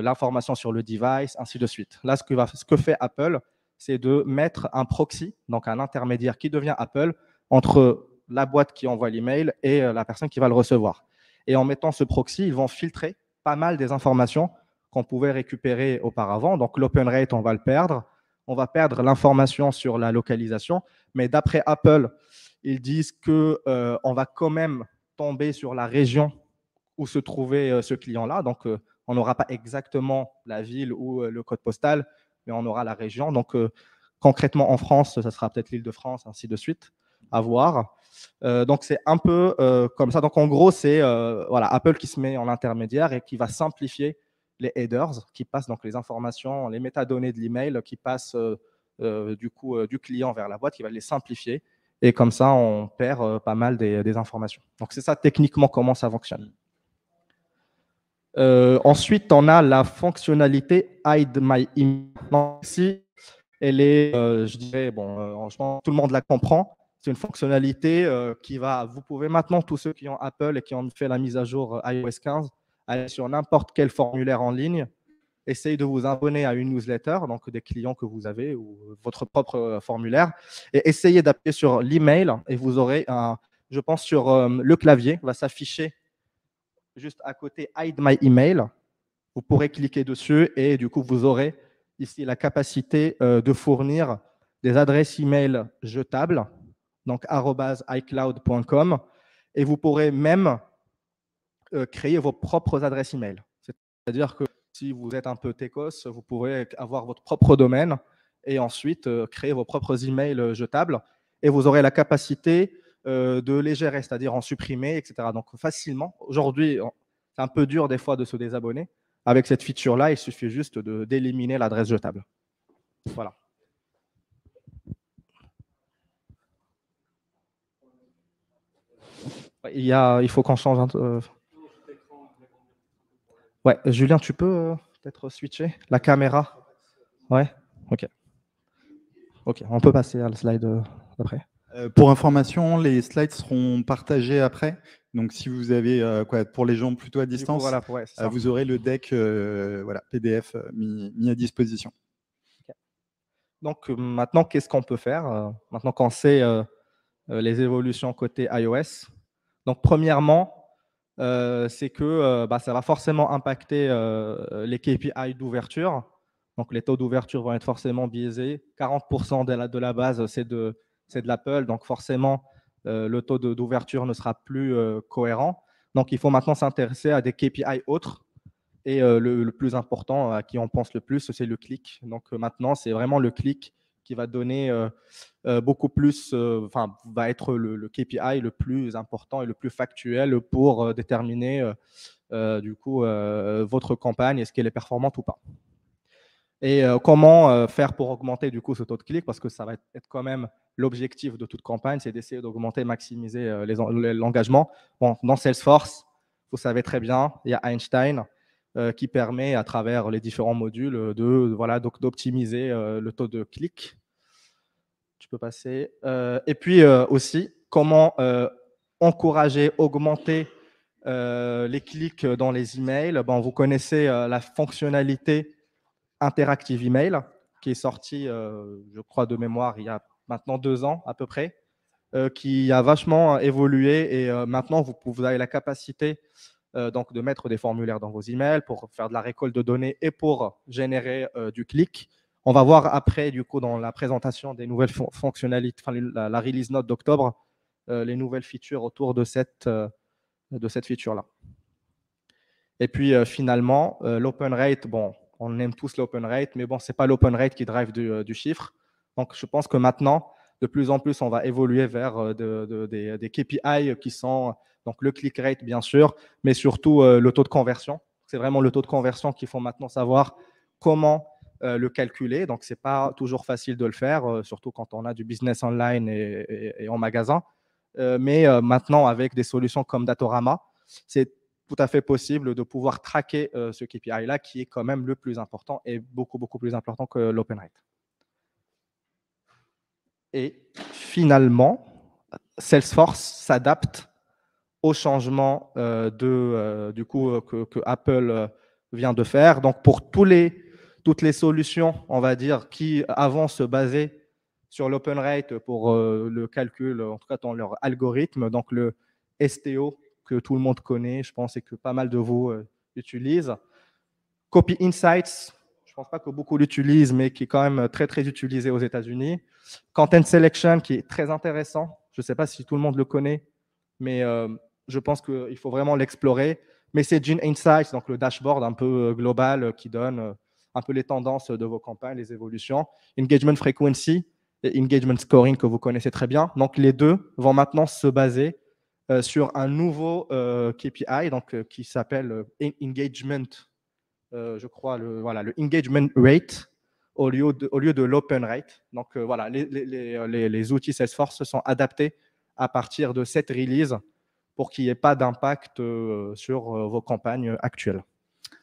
Speaker 6: l'information sur le device, ainsi de suite. Là, ce que fait Apple, c'est de mettre un proxy, donc un intermédiaire qui devient Apple, entre la boîte qui envoie l'email et la personne qui va le recevoir. Et en mettant ce proxy, ils vont filtrer pas mal des informations qu'on pouvait récupérer auparavant. Donc, l'open rate, on va le perdre. On va perdre l'information sur la localisation. Mais d'après Apple, ils disent qu'on va quand même tomber sur la région où se trouvait ce client-là. Donc, on n'aura pas exactement la ville ou le code postal, mais on aura la région. Donc, concrètement, en France, ça sera peut-être l'Île-de-France, ainsi de suite, à voir. Donc, c'est un peu comme ça. Donc, en gros, c'est voilà, Apple qui se met en intermédiaire et qui va simplifier les headers, qui passent donc les informations, les métadonnées de l'email, qui passent du coup du client vers la boîte, qui va les simplifier. Et comme ça, on perd pas mal des informations. Donc, c'est ça techniquement comment ça fonctionne. Ensuite, on a la fonctionnalité Hide My Email. Ici, elle est, je dirais, bon, je pense que tout le monde la comprend. C'est une fonctionnalité vous pouvez maintenant, tous ceux qui ont Apple et qui ont fait la mise à jour iOS 15, aller sur n'importe quel formulaire en ligne essayez de vous abonner à une newsletter, donc des clients que vous avez ou votre propre formulaire, et essayez d'appuyer sur l'email et vous aurez je pense sur le clavier, va s'afficher juste à côté Hide My Email. Vous pourrez cliquer dessus et du coup, vous aurez ici la capacité de fournir des adresses email jetables, donc @icloud.com, et vous pourrez même créer vos propres adresses email. C'est-à-dire que si vous êtes un peu techos, vous pourrez avoir votre propre domaine et ensuite créer vos propres emails jetables et vous aurez la capacité de les gérer, c'est-à-dire en supprimer, etc. Donc facilement. Aujourd'hui, c'est un peu dur des fois de se désabonner. Avec cette feature-là, il suffit juste d'éliminer l'adresse jetable. Voilà. Il faut qu'on change un peu. Ouais, Julien, tu peux peut-être switcher la caméra? Ouais, ok. Ok, on peut passer à la slide d'après.
Speaker 3: Pour information, les slides seront partagés après. Donc, si vous avez, pour les gens plutôt à distance,
Speaker 6: Du coup, voilà, ouais,
Speaker 3: vous aurez le deck PDF mis à disposition.
Speaker 6: Okay. Donc, maintenant, qu'est-ce qu'on peut faire maintenant qu'on sait les évolutions côté iOS? Donc, premièrement, c'est que ça va forcément impacter les KPI d'ouverture. Donc, les taux d'ouverture vont être forcément biaisés. 40% de la base, c'est de l'Apple. Donc, forcément, le taux d'ouverture ne sera plus cohérent. Donc, il faut maintenant s'intéresser à des KPI autres. Et le plus important, à qui on pense le plus, c'est le clic. Donc, maintenant, c'est vraiment le clic qui va donner beaucoup plus, va être le KPI le plus important et le plus factuel pour déterminer du coup votre campagne, est-ce qu'elle est performante ou pas. Et comment faire pour augmenter du coup ce taux de clic, parce que ça va être quand même l'objectif de toute campagne, c'est d'essayer d'augmenter, maximiser l'engagement. Bon, dans Salesforce, vous savez très bien, il y a Einstein qui permet à travers les différents modules d'optimiser le taux de clic. Tu peux passer. Et puis aussi, comment encourager, augmenter les clics dans les emails. Bon, vous connaissez la fonctionnalité Interactive Email qui est sortie, je crois de mémoire, il y a maintenant 2 ans à peu près, qui a vachement évolué et maintenant vous avez la capacité donc de mettre des formulaires dans vos emails pour faire de la récolte de données et pour générer du clic. On va voir après, du coup, dans la présentation des nouvelles fonctionnalités, la release note d'octobre, les nouvelles features autour de cette feature-là. Et puis, finalement, l'open rate, bon, on aime tous l'open rate, mais bon, ce n'est pas l'open rate qui drive du chiffre. Donc, je pense que maintenant, de plus en plus, on va évoluer vers des KPI qui sont donc le click rate, bien sûr, mais surtout le taux de conversion. C'est vraiment le taux de conversion qu'il faut maintenant savoir comment le calculer. Donc, ce n'est pas toujours facile de le faire, surtout quand on a du business online et en magasin. Mais maintenant, avec des solutions comme Datorama, c'est tout à fait possible de pouvoir traquer ce KPI-là, qui est quand même le plus important et beaucoup, beaucoup plus important que l'open rate. Et finalement, Salesforce s'adapte au changement du coup, que Apple vient de faire. Donc, pour toutes les solutions, on va dire, qui avant se basaient sur l'open rate pour le calcul, en tout cas dans leur algorithme, donc le STO, que tout le monde connaît, je pense, et que pas mal de vous utilisent. Copy Insights, je ne pense pas que beaucoup l'utilisent, mais qui est quand même très, très utilisé aux États-Unis. Content Selection, qui est très intéressant. Je ne sais pas si tout le monde le connaît, mais je pense qu'il faut vraiment l'explorer. Messaging Insights, donc le dashboard un peu global qui donne un peu les tendances de vos campagnes, les évolutions. Engagement Frequency et Engagement Scoring, que vous connaissez très bien. Donc, les deux vont maintenant se baser sur un nouveau KPI donc, qui s'appelle Engagement, je crois, le Engagement Rate au lieu de l'Open Rate. Donc, voilà, les outils Salesforce se sont adaptés à partir de cette release pour qu'il n'y ait pas d'impact sur vos campagnes actuelles.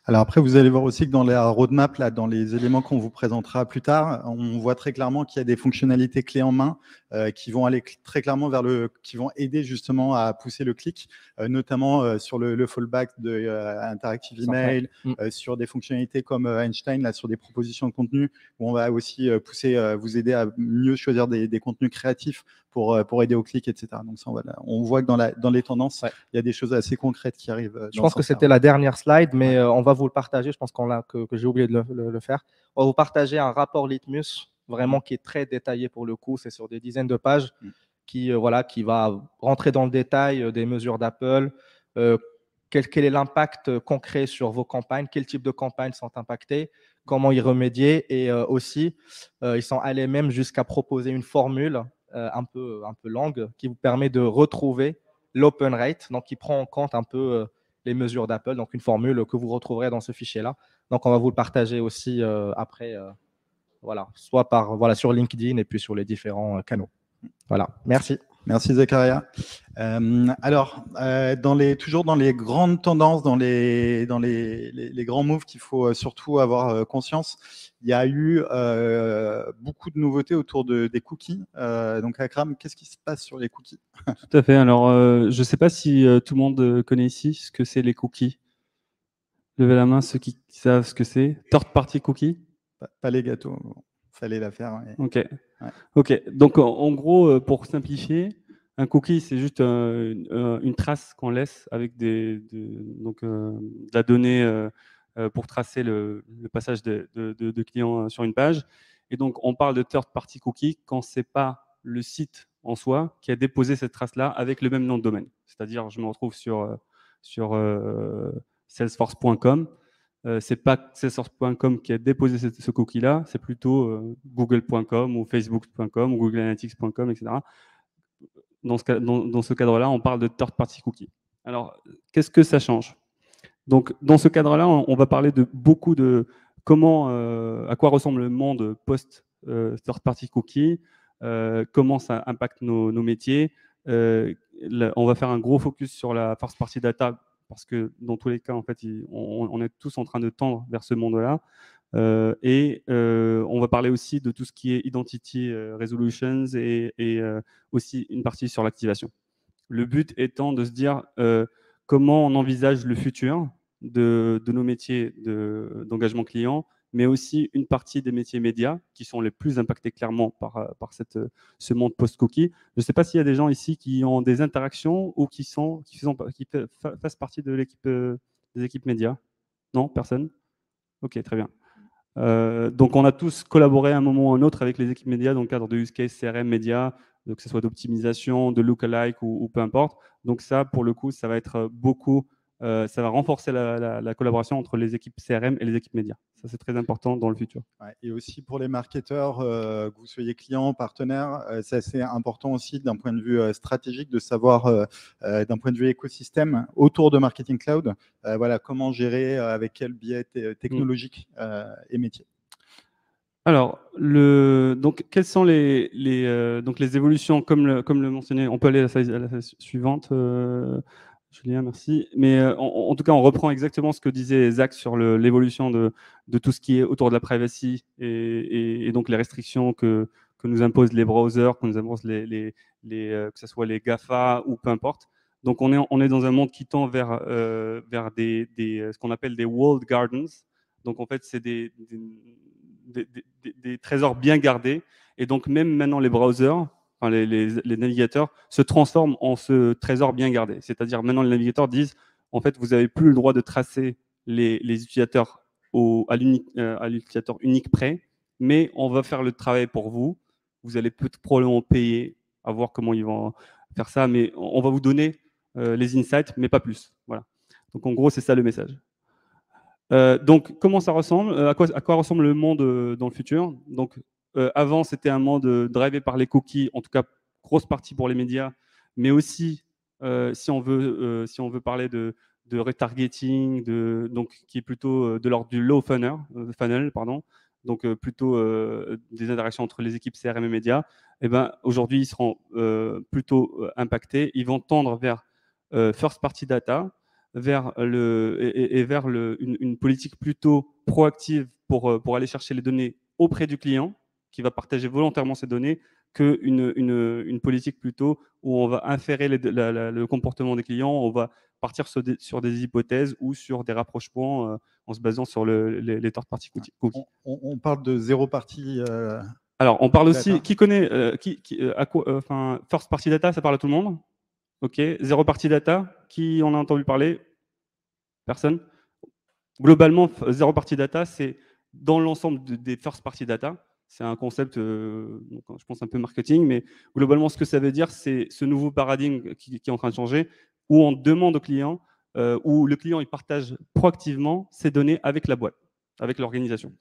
Speaker 3: Alors après, vous allez voir aussi que dans la roadmap, là, dans les éléments qu'on vous présentera plus tard, on voit très clairement qu'il y a des fonctionnalités clés en main qui vont aller très clairement qui vont aider justement à pousser le clic, notamment sur le fallback de Interactive Email, sur des fonctionnalités comme Einstein, là, sur des propositions de contenu, où on va aussi vous aider à mieux choisir des contenus créatifs pour aider au clic, etc. Donc ça, on voit que dans les tendances, il y a des choses assez concrètes qui arrivent.
Speaker 6: Je pense que c'était la dernière slide, mais on va vous le partager. Je pense que j'ai oublié de le faire. On va vous partager un rapport Litmus, vraiment qui est très détaillé pour le coup. C'est sur des dizaines de pages qui va rentrer dans le détail des mesures d'Apple, quel est l'impact concret sur vos campagnes, quel type de campagnes sont impactées, comment y remédier, et aussi, ils sont allés même jusqu'à proposer une formule un peu longue qui vous permet de retrouver l'open rate, donc qui prend en compte un peu les mesures d'Apple, donc une formule que vous retrouverez dans ce fichier-là. Donc, on va vous le partager aussi après, soit sur LinkedIn et puis sur les différents canaux. Voilà, merci.
Speaker 3: Merci Zakaria. Alors, toujours dans les grandes tendances, dans les grands moves qu'il faut surtout avoir conscience, il y a eu beaucoup de nouveautés autour des cookies. Donc Akram, qu'est-ce qui se passe sur les cookies?
Speaker 2: Tout à fait. Alors, je ne sais pas si tout le monde connaît ici ce que c'est les cookies. Levez la main ceux qui savent ce que c'est. Third party cookie?
Speaker 3: Pas les gâteaux. Bon, fallait la faire. Ouais.
Speaker 2: Ok. Ouais. Ok. Donc, en gros, pour simplifier, un cookie, c'est juste une trace qu'on laisse avec de la donnée pour tracer le passage de clients sur une page. Et donc, on parle de third party cookie quand ce n'est pas le site en soi qui a déposé cette trace-là avec le même nom de domaine. C'est-à-dire, je me retrouve sur salesforce.com. C'est pas salesforce.com qui a déposé ce cookie-là, c'est plutôt google.com ou facebook.com ou googleanalytics.com, etc. Dans ce cadre-là, on parle de third-party cookie. Alors, qu'est-ce que ça change? Donc, dans ce cadre-là, on va parler de beaucoup de à quoi ressemble le monde post-third-party cookie, comment ça impacte nos métiers. On va faire un gros focus sur la first-party data, parce que dans tous les cas, en fait, on est tous en train de tendre vers ce monde-là. On va parler aussi de tout ce qui est Identity Resolutions et aussi une partie sur l'activation. Le but étant de se dire comment on envisage le futur de nos métiers d'engagement client, mais aussi une partie des métiers médias qui sont les plus impactés clairement par ce monde post-cookie. Je ne sais pas s'il y a des gens ici qui ont des interactions ou qui fassent partie de des équipes médias. Non, personne? Ok, très bien. Donc, on a tous collaboré à un moment ou à un autre avec les équipes médias dans le cadre de use case CRM médias, que ce soit d'optimisation, de lookalike ou peu importe. Donc ça, pour le coup, ça va être ça va renforcer la collaboration entre les équipes CRM et les équipes médias. Ça, c'est très important dans le futur.
Speaker 3: Ouais, et aussi pour les marketeurs, que vous soyez client, partenaire, c'est assez important aussi d'un point de vue stratégique de savoir, d'un point de vue écosystème, autour de Marketing Cloud, comment gérer, avec quel biais technologique et métier.
Speaker 2: Alors, donc, quelles sont les évolutions, comme le mentionnait? On peut aller à la slide suivante. Julien, merci. Mais en tout cas, on reprend exactement ce que disait Zach sur l'évolution de tout ce qui est autour de la privacy et donc les restrictions que nous imposent les browsers, que nous imposent que ce soit les GAFA ou peu importe. Donc, on est dans un monde qui tend vers ce qu'on appelle des walled gardens. Donc, en fait, c'est des trésors bien gardés. Et donc, même maintenant, les browsers, enfin, les navigateurs se transforment en ce trésor bien gardé. C'est-à-dire, maintenant, les navigateurs disent, en fait, vous n'avez plus le droit de tracer les utilisateurs à l'utilisateur unique près, mais on va faire le travail pour vous. Vous allez probablement payer, à voir comment ils vont faire ça, mais on va vous donner les insights, mais pas plus. Voilà. Donc, en gros, c'est ça le message. Donc, comment ça ressemble? À quoi ressemble le monde dans le futur? Donc, avant, c'était un monde drivé par les cookies, en tout cas, grosse partie pour les médias, mais aussi, si on veut parler de retargeting, donc, qui est plutôt de l'ordre du low funnel, pardon, donc plutôt des interactions entre les équipes CRM et médias, et aujourd'hui, ils seront plutôt impactés. Ils vont tendre vers first party data, vers une politique plutôt proactive pour aller chercher les données auprès du client, qui va partager volontairement ces données, qu'une politique plutôt où on va inférer le comportement des clients, on va partir sur des hypothèses ou sur des rapprochements en se basant sur les third-party cookies.
Speaker 3: On parle de zéro party.
Speaker 2: Alors, on parle aussi,
Speaker 3: data.
Speaker 2: qui connaît, first party data, ça parle à tout le monde? Ok, zéro party data, qui en a entendu parler? Personne? Globalement, zéro party data, c'est dans l'ensemble des first party data. C'est un concept, je pense, un peu marketing, mais globalement, ce que ça veut dire, c'est ce nouveau paradigme qui est en train de changer, où on demande au client, où le client il partage proactivement ses données avec la boîte, avec l'organisation.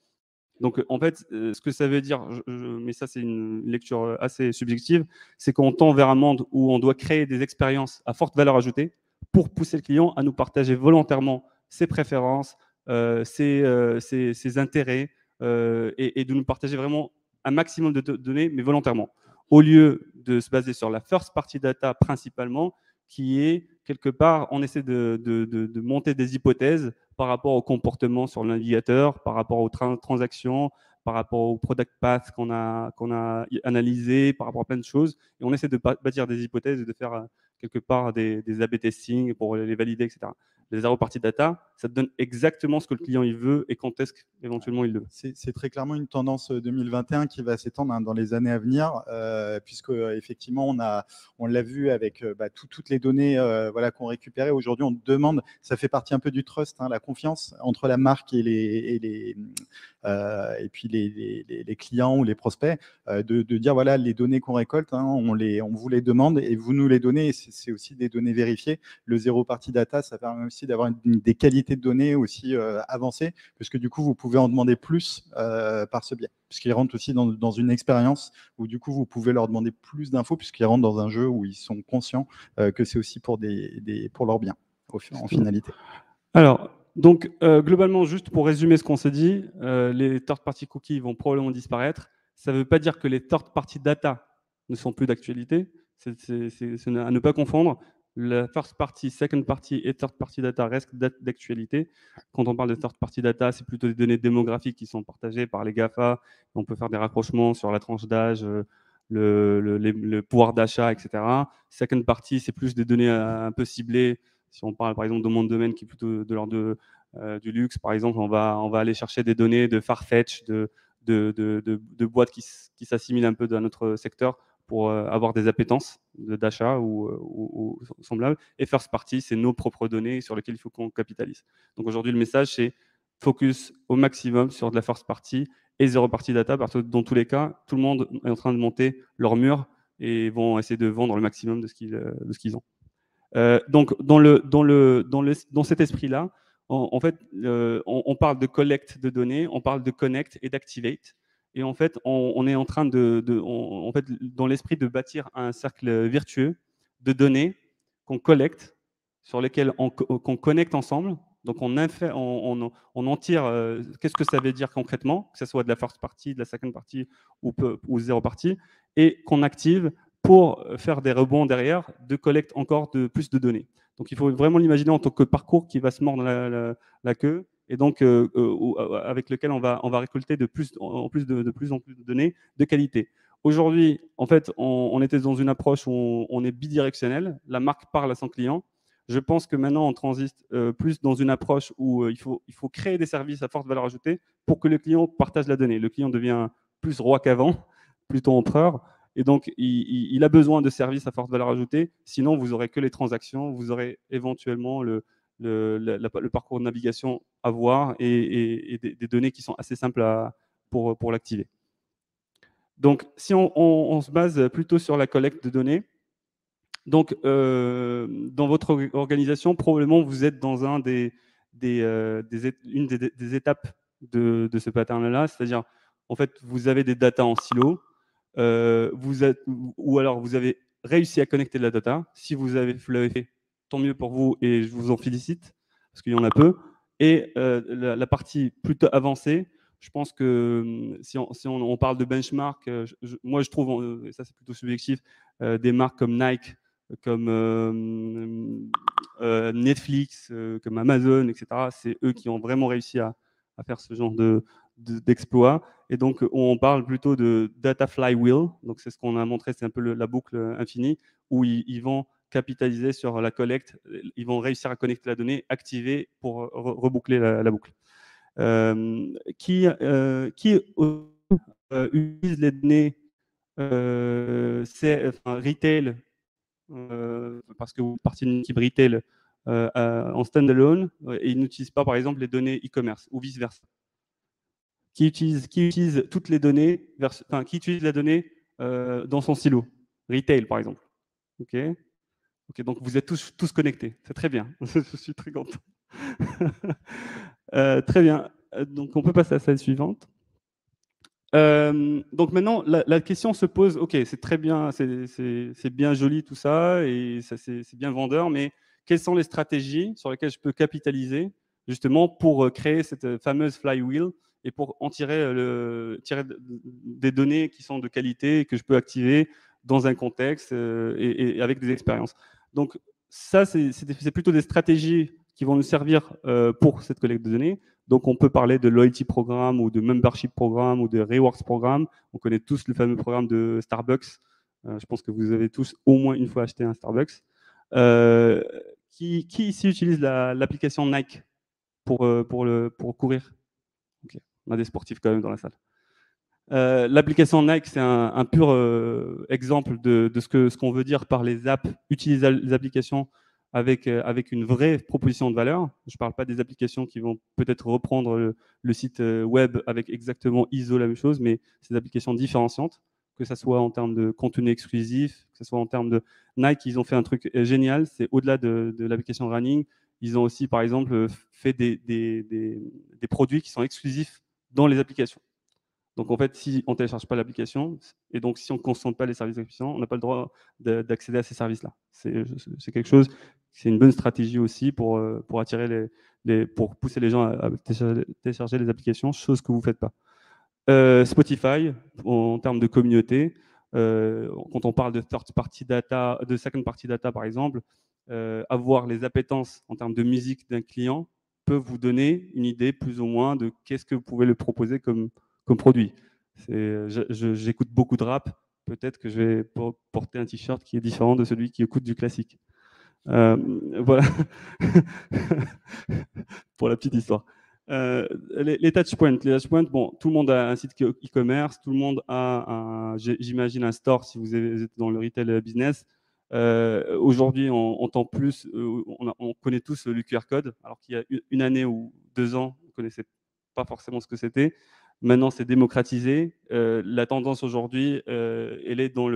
Speaker 2: Donc, en fait, ce que ça veut dire, mais ça, c'est une lecture assez subjective, c'est qu'on tend vers un monde où on doit créer des expériences à forte valeur ajoutée pour pousser le client à nous partager volontairement ses préférences, ses intérêts, et de nous partager vraiment un maximum de données, mais volontairement, au lieu de se baser sur la first party data principalement, qui est quelque part, on essaie de monter des hypothèses par rapport au comportement sur le navigateur, par rapport aux transactions, par rapport au product path qu'on a analysé, par rapport à plein de choses. Et on essaie de bâtir des hypothèses et de faire quelque part des A/B testing pour les valider, etc. Les zero party data, ça te donne exactement ce que le client il veut et quand est-ce qu'éventuellement il le veut.
Speaker 3: C'est très clairement une tendance 2021 qui va s'étendre dans les années à venir, puisque effectivement on l'a vu avec toutes les données qu'on récupérait. Aujourd'hui, on demande, ça fait partie un peu du trust, la confiance entre la marque et puis les clients ou les prospects, de dire voilà, les données qu'on récolte, on vous les demande et vous nous les donnez. C'est aussi des données vérifiées. Le zero party data, ça permet aussi d'avoir des qualités de données aussi avancées, puisque du coup, vous pouvez en demander plus par ce biais, puisqu'ils rentrent aussi dans une expérience où du coup, vous pouvez leur demander plus d'infos, puisqu'ils rentrent dans un jeu où ils sont conscients que c'est aussi pour leur bien, en finalité.
Speaker 2: Alors, donc, globalement, juste pour résumer ce qu'on s'est dit, les third-party cookies vont probablement disparaître. Ça ne veut pas dire que les third-party data ne sont plus d'actualité. C'est à ne pas confondre. La first party, second party et third party data restent d'actualité. Quand on parle de third party data, c'est plutôt des données démographiques qui sont partagées par les GAFA. On peut faire des rapprochements sur la tranche d'âge, le pouvoir d'achat, etc. Second party, c'est plus des données un peu ciblées. Si on parle par exemple de mon domaine qui est plutôt de l'ordre du luxe, par exemple, on va aller chercher des données de Farfetch, de boîtes qui s'assimilent un peu à notre secteur pour avoir des appétences d'achat ou semblables. Et first party, c'est nos propres données sur lesquelles il faut qu'on capitalise. Donc aujourd'hui, le message, c'est focus au maximum sur de la first party et zero party data, parce que dans tous les cas, tout le monde est en train de monter leur mur et vont essayer de vendre le maximum de ce qu'ils ont. Donc, dans cet esprit-là, en fait, on parle de collecte de données, on parle de connect et d'activate. Et en fait, on est en train en fait, dans l'esprit de bâtir un cercle virtueux de données qu'on collecte, sur lesquelles qu'on connecte ensemble. Donc, on en tire qu'est-ce que ça veut dire concrètement, que ce soit de la first party, de la second party ou zero party, et qu'on active pour faire des rebonds derrière, de collecte encore plus de données. Donc, il faut vraiment l'imaginer en tant que parcours qui va se mordre la queue, et donc avec lequel on va récolter de plus en plus de données de qualité. Aujourd'hui, en fait, on était dans une approche où on est bidirectionnel. La marque parle à son client. Je pense que maintenant, on transite plus dans une approche où il faut créer des services à forte valeur ajoutée pour que le client partage la donnée. Le client devient plus roi qu'avant, plutôt empereur. Et donc, il a besoin de services à forte valeur ajoutée. Sinon, vous n'aurez que les transactions, vous aurez éventuellement le parcours de navigation à voir et des données qui sont assez simples pour l'activer. Donc, si on se base plutôt sur la collecte de données, donc, dans votre organisation, probablement, vous êtes dans une des étapes de ce pattern-là, c'est-à-dire, en fait, vous avez des data en silo, ou alors vous avez réussi à connecter de la data. Si vous l'avez fait, tant mieux pour vous et je vous en félicite, parce qu'il y en a peu. Et la partie plutôt avancée, je pense que si on parle de benchmark, moi je trouve, et ça c'est plutôt subjectif, des marques comme Nike comme Netflix, comme Amazon, etc. C'est eux qui ont vraiment réussi à faire ce genre d'exploit. Et donc, on parle plutôt de data flywheel. Donc, c'est ce qu'on a montré, c'est un peu la boucle infinie, où ils vont capitaliser sur la collecte. Ils vont réussir à connecter la donnée, activer pour reboucler la boucle. Qui utilise les données retail, parce que vous faites partie d'une équipe retail en standalone, et ils n'utilisent pas, par exemple, les données e-commerce ou vice-versa. Qui utilise toutes les données, qui utilise la donnée dans son silo, retail, par exemple. Ok, donc vous êtes tous connectés, c'est très bien, je suis très content. Très bien, donc on peut passer à la slide suivante. Donc maintenant, la question se pose, ok, c'est très bien, c'est bien joli tout ça, et c'est bien vendeur, mais quelles sont les stratégies sur lesquelles je peux capitaliser justement pour créer cette fameuse flywheel et pour en tirer des données qui sont de qualité et que je peux activer dans un contexte et avec des expériences. Donc ça, c'est plutôt des stratégies qui vont nous servir pour cette collecte de données. Donc, on peut parler de loyalty programme ou de membership programme ou de rewards programme. On connaît tous le fameux programme de Starbucks. Je pense que vous avez tous au moins une fois acheté un Starbucks. Qui ici utilise l'application Nike pour courir? Okay. On a des sportifs quand même dans la salle. L'application Nike, c'est un pur exemple de ce qu'on veut dire par les apps. Utiliser les applications avec une vraie proposition de valeur. Je ne parle pas des applications qui vont peut-être reprendre le site web avec exactement ISO la même chose, mais c'est des applications différenciantes, que ce soit en termes de contenu exclusif, que ce soit en termes de Nike. Ils ont fait un truc génial, c'est au-delà de l'application running. Ils ont aussi, par exemple, fait des produits qui sont exclusifs dans les applications. Donc, en fait, si on ne télécharge pas l'application, et donc si on ne consomme pas les services d'application, on n'a pas le droit d'accéder à ces services-là. C'est quelque chose, c'est une bonne stratégie aussi pour attirer pour pousser les gens à télécharger les applications, chose que vous ne faites pas. Spotify, en termes de communauté, quand on parle de third party data, de second party data par exemple, avoir les appétences en termes de musique d'un client peut vous donner une idée plus ou moins de qu'est-ce que vous pouvez le proposer comme produit. J'écoute beaucoup de rap, peut-être que je vais porter un t-shirt qui est différent de celui qui écoute du classique. Voilà, pour la petite histoire. Les touchpoints, bon, tout le monde a un site e-commerce, tout le monde a, j'imagine, un store si vous êtes dans le retail business. Aujourd'hui, on tend plus, on connaît tous le QR code, alors qu'il y a une année ou 2 ans, on ne connaissait pas forcément ce que c'était. Maintenant, c'est démocratisé. La tendance aujourd'hui, elle est dans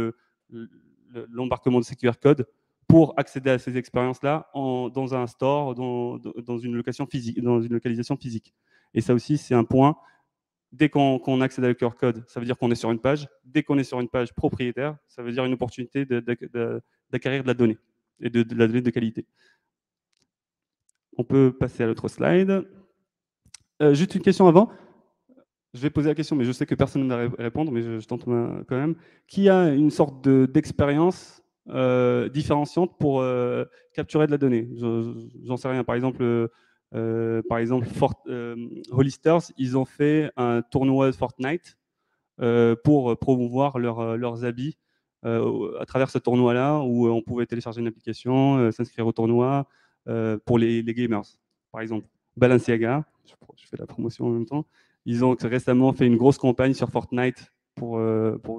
Speaker 2: l'embarquement de ces QR codes pour accéder à ces expériences-là dans un store, dans une location physique, dans une localisation physique. Et ça aussi, c'est un point. Dès qu'on accède à le QR code, ça veut dire qu'on est sur une page. Dès qu'on est sur une page propriétaire, ça veut dire une opportunité d'acquérir de la donnée et de la donnée de qualité. On peut passer à l'autre slide. Juste une question avant. Je vais poser la question, mais je sais que personne ne va répondre, mais je tente quand même. Qui a une sorte d'expérience différenciante pour capturer de la donnée? J'en sais rien. Par exemple, Hollister's, ils ont fait un tournoi de Fortnite pour promouvoir leurs habits à travers ce tournoi-là, où on pouvait télécharger une application, s'inscrire au tournoi pour les gamers, par exemple. Balenciaga, je fais la promotion en même temps. Ils ont récemment fait une grosse campagne sur Fortnite pour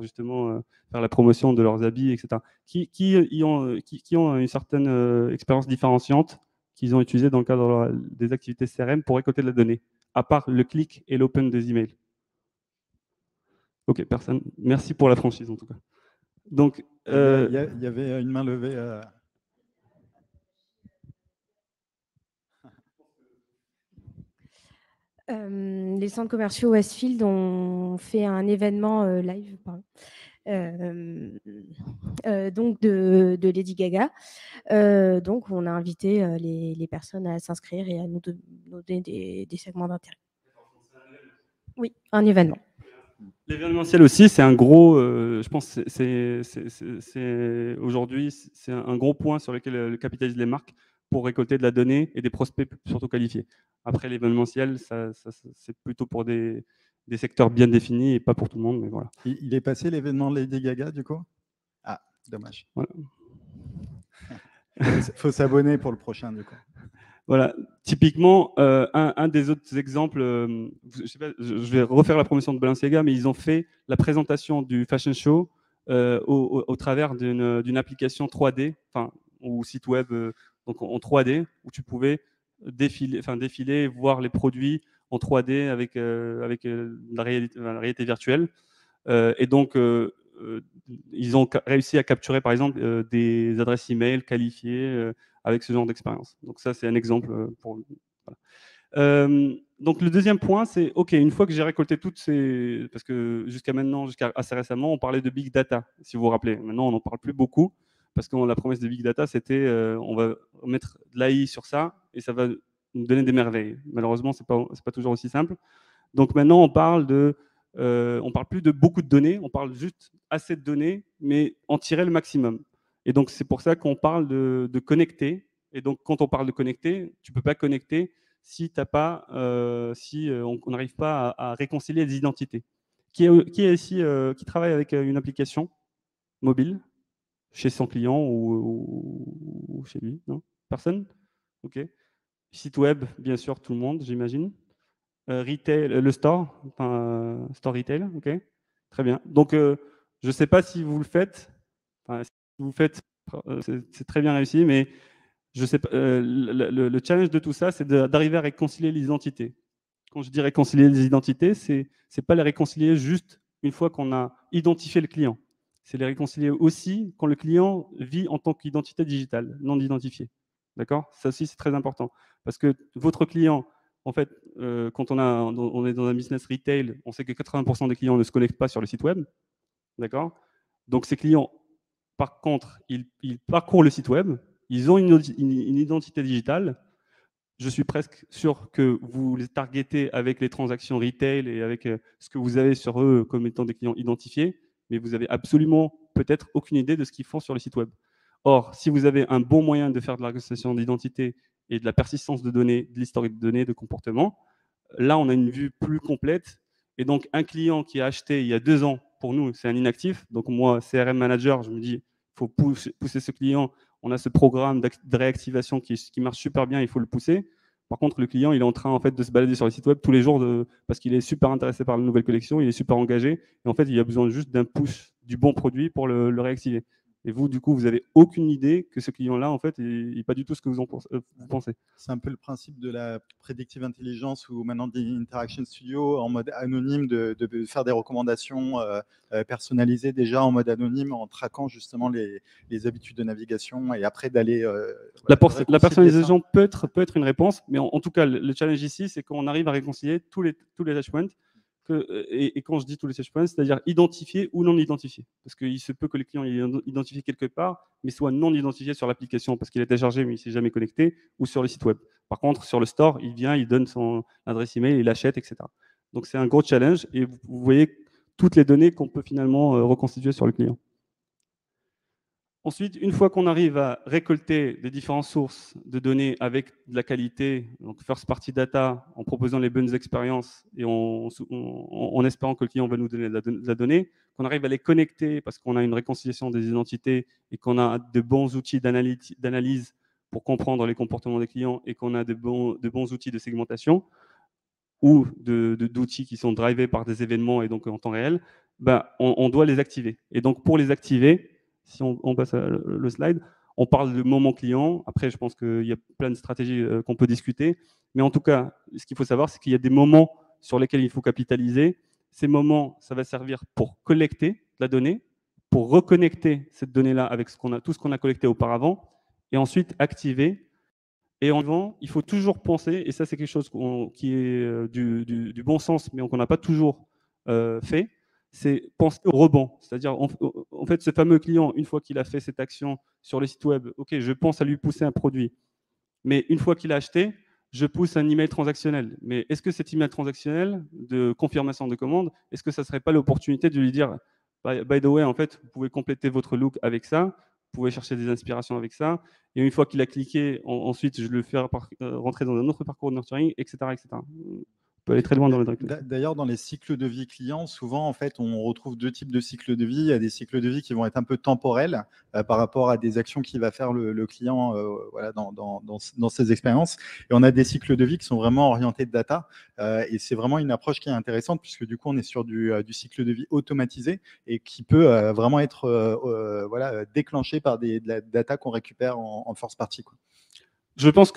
Speaker 2: justement faire la promotion de leurs habits, etc. Qui ont une certaine expérience différenciante qu'ils ont utilisée dans le cadre des activités CRM pour récolter de la donnée, à part le clic et l'open des emails. Ok, personne. Merci pour la franchise en tout cas. Donc,
Speaker 3: il y avait une main levée.
Speaker 7: Les centres commerciaux Westfield ont fait un événement live, donc de Lady Gaga. Donc, on a invité les personnes à s'inscrire et à nous donner des segments d'intérêt. Oui, un événement.
Speaker 2: L'événementiel aussi, c'est un gros, je pense, aujourd'hui, c'est un gros point sur lequel capitalisent les marques pour récolter de la donnée et des prospects surtout qualifiés. Après, l'événementiel, c'est plutôt pour des secteurs bien définis et pas pour tout le monde, mais voilà.
Speaker 3: Il est passé l'événement Lady Gaga, du coup? Ah, dommage.
Speaker 2: Voilà.
Speaker 3: Faut s'abonner pour le prochain, du coup.
Speaker 2: Voilà, typiquement, un des autres exemples, je vais refaire la promotion de Balenciaga, mais ils ont fait la présentation du fashion show au travers d'une application 3D, ou site web donc en 3D, où tu pouvais défiler, voir les produits en 3D avec la réalité virtuelle. Et donc, ils ont réussi à capturer, par exemple, des adresses email qualifiées avec ce genre d'expérience. Donc ça, c'est un exemple pour... Voilà. Donc le deuxième point, c'est, OK, une fois que j'ai récolté toutes ces... Parce que jusqu'à maintenant, jusqu'à assez récemment, on parlait de big data, si vous vous rappelez. Maintenant, on n'en parle plus beaucoup, parce que la promesse de big data, c'était on va mettre de l'AI sur ça, et ça va nous donner des merveilles. Malheureusement, ce n'est pas toujours aussi simple. Donc maintenant, on parle plus de beaucoup de données, on parle juste assez de données, mais en tirer le maximum. Et donc c'est pour ça qu'on parle de connecter. Et donc quand on parle de connecter, tu ne peux pas connecter si on n'arrive pas à réconcilier les identités. Qui travaille avec une application mobile chez son client ou chez lui? Non? Personne? OK. Site web, bien sûr, tout le monde, j'imagine. Retail, le store, store retail, ok, très bien. Donc, je ne sais pas si vous le faites. Si vous le faites, c'est très bien réussi, mais je sais pas. Le challenge de tout ça, c'est d'arriver à réconcilier les identités. Quand je dis réconcilier les identités, c'est pas les réconcilier juste une fois qu'on a identifié le client. C'est les réconcilier aussi quand le client vit en tant qu'identité digitale, non identifiée. D'accord? Ça aussi, c'est très important. Parce que votre client, en fait, quand on est dans un business retail, on sait que 80% des clients ne se connectent pas sur le site web. D'accord? Donc, ces clients, par contre, ils parcourent le site web, ils ont une identité digitale. Je suis presque sûr que vous les targetez avec les transactions retail et avec ce que vous avez sur eux comme étant des clients identifiés, mais vous n'avez absolument peut-être aucune idée de ce qu'ils font sur le site web. Or, si vous avez un bon moyen de faire de la reconstitution d'identité et de la persistance de données, de l'historique de données, de comportement, là, on a une vue plus complète. Et donc, un client qui a acheté il y a 2 ans, pour nous, c'est un inactif. Donc, moi, CRM manager, je me dis, il faut pousser ce client. On a ce programme de réactivation qui marche super bien, il faut le pousser. Par contre, le client, il est en train en fait, de se balader sur le site web tous les jours parce qu'il est super intéressé par la nouvelle collection, il est super engagé. Et en fait, il a besoin juste d'un push du bon produit pour le réactiver. Et vous, du coup, vous n'avez aucune idée que ce client-là, en fait, n'est pas du tout ce que vous pensez.
Speaker 3: C'est un peu le principe de la predictive intelligence ou maintenant des Interaction Studio en mode anonyme, de faire des recommandations personnalisées déjà en mode anonyme en traquant justement les habitudes de navigation et après d'aller...
Speaker 2: la personnalisation peut être une réponse, mais en tout cas, le challenge ici, c'est qu'on arrive à réconcilier tous les touchpoints. Et quand je dis tous les touchpoints, c'est-à-dire identifiés ou non identifiés. Parce qu'il se peut que le client ait identifié quelque part, mais soit non identifié sur l'application parce qu'il est téléchargé, mais il ne s'est jamais connecté, ou sur le site web. Par contre, sur le store, il vient, il donne son adresse email, il achète, etc. Donc, c'est un gros challenge et vous voyez toutes les données qu'on peut finalement reconstituer sur le client. Ensuite, une fois qu'on arrive à récolter des différentes sources de données avec de la qualité, donc first party data, en proposant les bonnes expériences et en espérant que le client va nous donner de la donnée, qu'on arrive à les connecter parce qu'on a une réconciliation des identités et qu'on a de bons outils d'analyse pour comprendre les comportements des clients et qu'on a de bons outils de segmentation ou d'outils qui sont drivés par des événements et donc en temps réel, on doit les activer. Et donc pour les activer, si on passe le slide, on parle de moment client. Après, je pense qu'il y a plein de stratégies qu'on peut discuter. Mais en tout cas, ce qu'il faut savoir, c'est qu'il y a des moments sur lesquels il faut capitaliser. Ces moments, ça va servir pour collecter la donnée, pour reconnecter cette donnée-là avec tout ce qu'on a collecté auparavant, et ensuite activer. Et en vent, il faut toujours penser, et ça c'est quelque chose qui est du bon sens, mais qu'on n'a pas toujours fait, c'est penser au rebond. C'est-à-dire, en fait, ce fameux client, une fois qu'il a fait cette action sur le site web, OK, je pense à lui pousser un produit. Mais une fois qu'il a acheté, je pousse un email transactionnel. Mais est-ce que cet email transactionnel de confirmation de commande, est-ce que ça ne serait pas l'opportunité de lui dire, by the way, en fait, vous pouvez compléter votre look avec ça, vous pouvez chercher des inspirations avec ça, et une fois qu'il a cliqué, ensuite, je le fais rentrer dans un autre parcours de nurturing, etc. etc. On peut aller très loin dans le direct.
Speaker 3: D'ailleurs, dans les cycles de vie clients, souvent, en fait, on retrouve deux types de cycles de vie. Il y a des cycles de vie qui vont être un peu temporels par rapport à des actions qu'il va faire le client voilà, dans ses expériences. Et on a des cycles de vie qui sont vraiment orientés de data. Et c'est vraiment une approche qui est intéressante puisque du coup, on est sur du cycle de vie automatisé et qui peut vraiment être voilà, déclenché par de la data qu'on récupère en first party, quoi.
Speaker 2: Je pense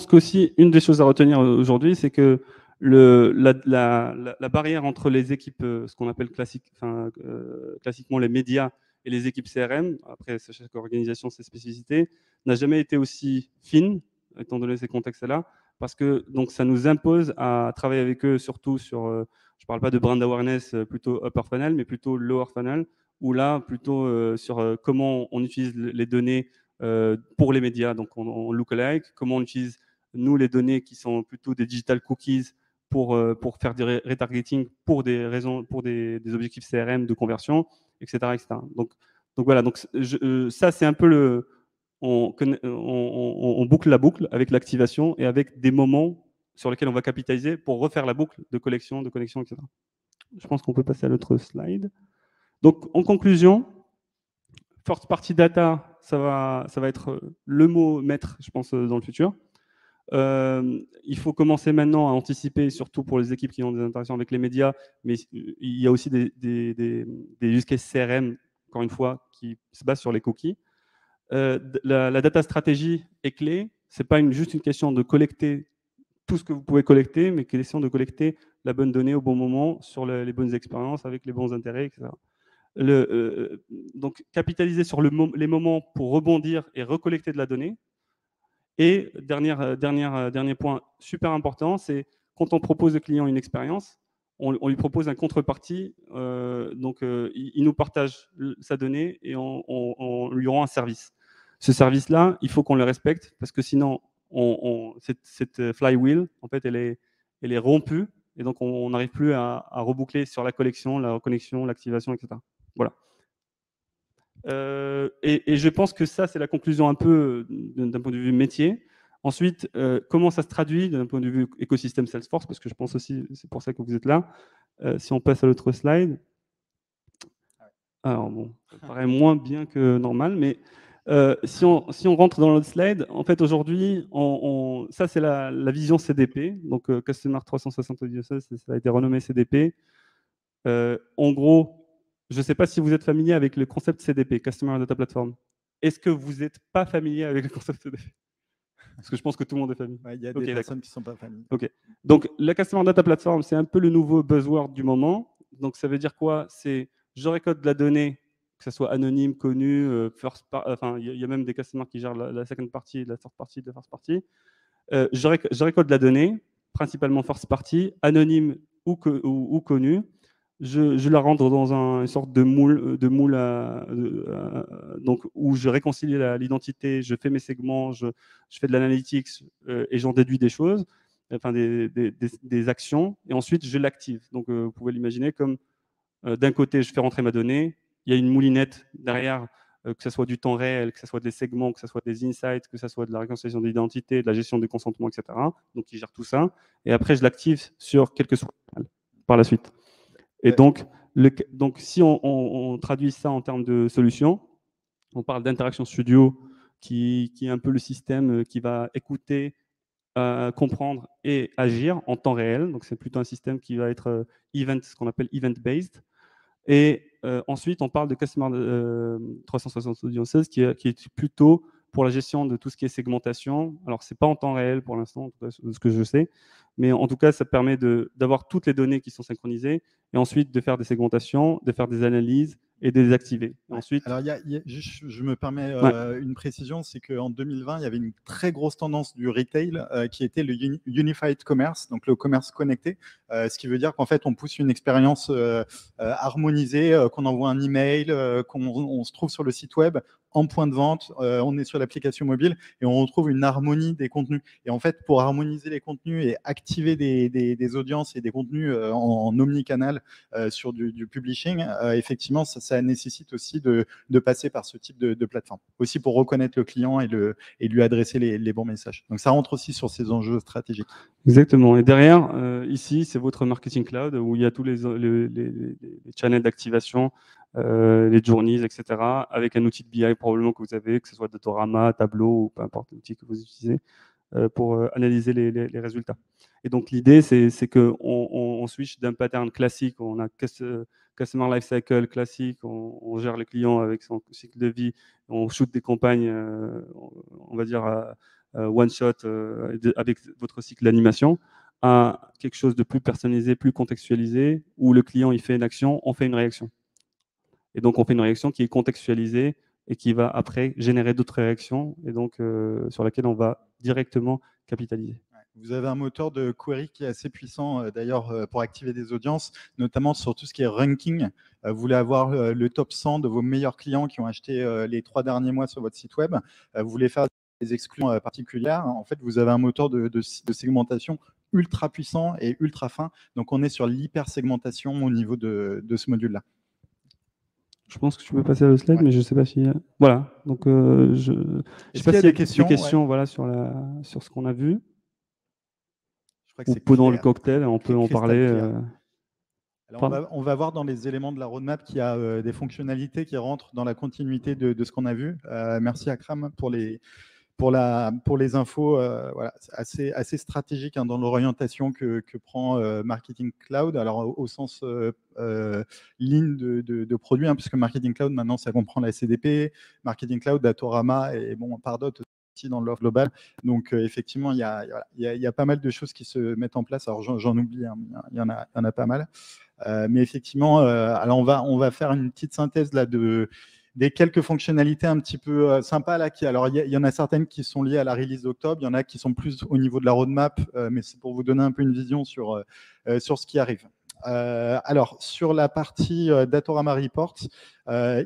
Speaker 2: qu'aussi, une des choses à retenir aujourd'hui, c'est que la barrière entre les équipes, ce qu'on appelle classiquement les médias et les équipes CRM, après chaque organisation ses spécificités, n'a jamais été aussi fine, étant donné ces contextes-là, parce que donc, ça nous impose à travailler avec eux surtout sur, je ne parle pas de brand awareness plutôt upper funnel, mais plutôt lower funnel, ou là plutôt sur comment on utilise les données pour les médias, donc en lookalike, comment on utilise nous les données qui sont plutôt des digital cookies pour faire du retargeting pour des raisons, pour des objectifs CRM de conversion, etc. etc. Donc voilà, donc, ça c'est un peu le... On boucle la boucle avec l'activation et avec des moments sur lesquels on va capitaliser pour refaire la boucle de collection, de connexion, etc. Je pense qu'on peut passer à l'autre slide. Donc en conclusion, first party data, ça va être le mot maître, je pense, dans le futur. Il faut commencer maintenant à anticiper, surtout pour les équipes qui ont des interactions avec les médias, mais il y a aussi des use cases CRM, encore une fois, qui se basent sur les cookies. La data stratégie est clé. Ce n'est pas juste une question de collecter tout ce que vous pouvez collecter, mais question de collecter la bonne donnée au bon moment, sur les bonnes expériences, avec les bons intérêts, etc. Donc, capitaliser sur les moments pour rebondir et recollecter de la donnée. Et dernier point super important, c'est quand on propose au client une expérience, on lui propose un contrepartie. Il nous partage sa donnée et on lui rend un service. Ce service-là, il faut qu'on le respecte parce que sinon, cette flywheel, en fait, elle est rompue et donc on n'arrive plus à reboucler sur la collection, la reconnexion, l'activation, etc. Voilà. Et je pense que ça, c'est la conclusion un peu d'un point de vue métier. Ensuite, comment ça se traduit d'un point de vue écosystème Salesforce, parce que je pense aussi, c'est pour ça que vous êtes là. Si on passe à l'autre slide. Alors bon, ça paraît moins bien que normal, mais si on rentre dans l'autre slide, en fait aujourd'hui, ça c'est la vision CDP, donc Customer 360 Audio Sales, ça a été renommé CDP. En gros, je ne sais pas si vous êtes familier avec le concept CDP, Customer Data Platform. Est-ce que vous n'êtes pas familier avec le concept CDP? Parce que je pense que tout le monde est familier.
Speaker 3: Ouais, il y a des personnes qui ne sont pas familières.
Speaker 2: Ok. Donc, la Customer Data Platform, c'est un peu le nouveau buzzword du moment. Donc, ça veut dire quoi? C'est je récolte de la donnée, que ce soit anonyme, connu, il y a même des customers qui gèrent la second party, la third party, la first party. Je récolte de la donnée, principalement first party, anonyme ou connu. Je la rentre dans une sorte de moule donc, où je réconcilie l'identité, je fais mes segments, je fais de l'analytics et j'en déduis des choses, enfin des actions, et ensuite je l'active. Donc vous pouvez l'imaginer comme d'un côté je fais rentrer ma donnée, il y a une moulinette derrière, que ce soit du temps réel, que ce soit des segments, que ce soit des insights, que ce soit de la réconciliation d'identité, de la gestion du consentement, etc. Donc il gère tout ça, et après je l'active sur quelques sources par la suite. Et donc, si on traduit ça en termes de solutions, on parle d'Interaction Studio, qui est un peu le système qui va écouter, comprendre et agir en temps réel. Donc, c'est plutôt un système qui va être ce qu'on appelle event-based. Et ensuite, on parle de Customer 360 Audiences, qui est plutôt pour la gestion de tout ce qui est segmentation. Alors, ce n'est pas en temps réel pour l'instant, de ce que je sais, mais en tout cas, ça permet d'avoir toutes les données qui sont synchronisées et ensuite de faire des segmentations, de faire des analyses et de les activer.
Speaker 3: Ouais.
Speaker 2: Ensuite,
Speaker 3: alors, je me permets une précision, c'est qu'en 2020, il y avait une très grosse tendance du retail qui était le Unified Commerce, donc le commerce connecté, ce qui veut dire qu'en fait, on pousse une expérience harmonisée, qu'on envoie un email, qu'on se trouve sur le site web, en point de vente, on est sur l'application mobile et on retrouve une harmonie des contenus. Et en fait, pour harmoniser les contenus et activer des audiences et des contenus en omnicanal sur du publishing, effectivement, ça nécessite aussi de passer par ce type de plateforme. Aussi pour reconnaître le client et lui adresser les bons messages. Donc ça rentre aussi sur ces enjeux stratégiques.
Speaker 2: Exactement. Et derrière, ici, c'est votre marketing cloud où il y a tous les channels d'activation, les journeys, etc. Avec un outil de BI probablement que vous avez, que ce soit Datorama, Tableau ou peu importe l'outil que vous utilisez pour analyser les résultats. Et donc l'idée, c'est qu'on switch d'un pattern classique, on a Customer Lifecycle classique, on gère le client avec son cycle de vie, on shoot des campagnes, on va dire one shot avec votre cycle d'animation, à quelque chose de plus personnalisé, plus contextualisé, où le client il fait une action, on fait une réaction. Et donc on fait une réaction qui est contextualisée et qui va après générer d'autres réactions, et donc sur laquelle on va directement capitaliser.
Speaker 3: Vous avez un moteur de query qui est assez puissant d'ailleurs pour activer des audiences, notamment sur tout ce qui est ranking. Vous voulez avoir le top 100 de vos meilleurs clients qui ont acheté les 3 derniers mois sur votre site web. Vous voulez faire des exclusions particulières. En fait, vous avez un moteur de segmentation ultra puissant et ultra fin. Donc, on est sur l'hyper-segmentation au niveau de ce module-là.
Speaker 2: Je pense que tu peux passer à le slide, ouais. Mais je ne sais pas si... Voilà. Donc, je ne sais pas s'il y a des questions voilà, sur ce qu'on a vu. Ou pendant le cocktail, on peut en parler.
Speaker 3: Alors on va voir dans les éléments de la roadmap qu'il y a des fonctionnalités qui rentrent dans la continuité de ce qu'on a vu. Merci Akram pour les infos. Voilà, assez stratégique dans l'orientation que prend Marketing Cloud. Alors au sens ligne de produit, puisque Marketing Cloud maintenant ça comprend la CDP, Marketing Cloud, Datorama et bon Pardot dans l'offre globale. Donc effectivement, il y a pas mal de choses qui se mettent en place. Alors j'en oublie, il y en a pas mal. Mais effectivement, alors on va faire une petite synthèse là des quelques fonctionnalités un petit peu sympas là. Alors il y en a certaines qui sont liées à la release d'octobre, il y en a qui sont plus au niveau de la roadmap, mais c'est pour vous donner un peu une vision sur ce qui arrive. Alors, sur la partie Datorama Reports,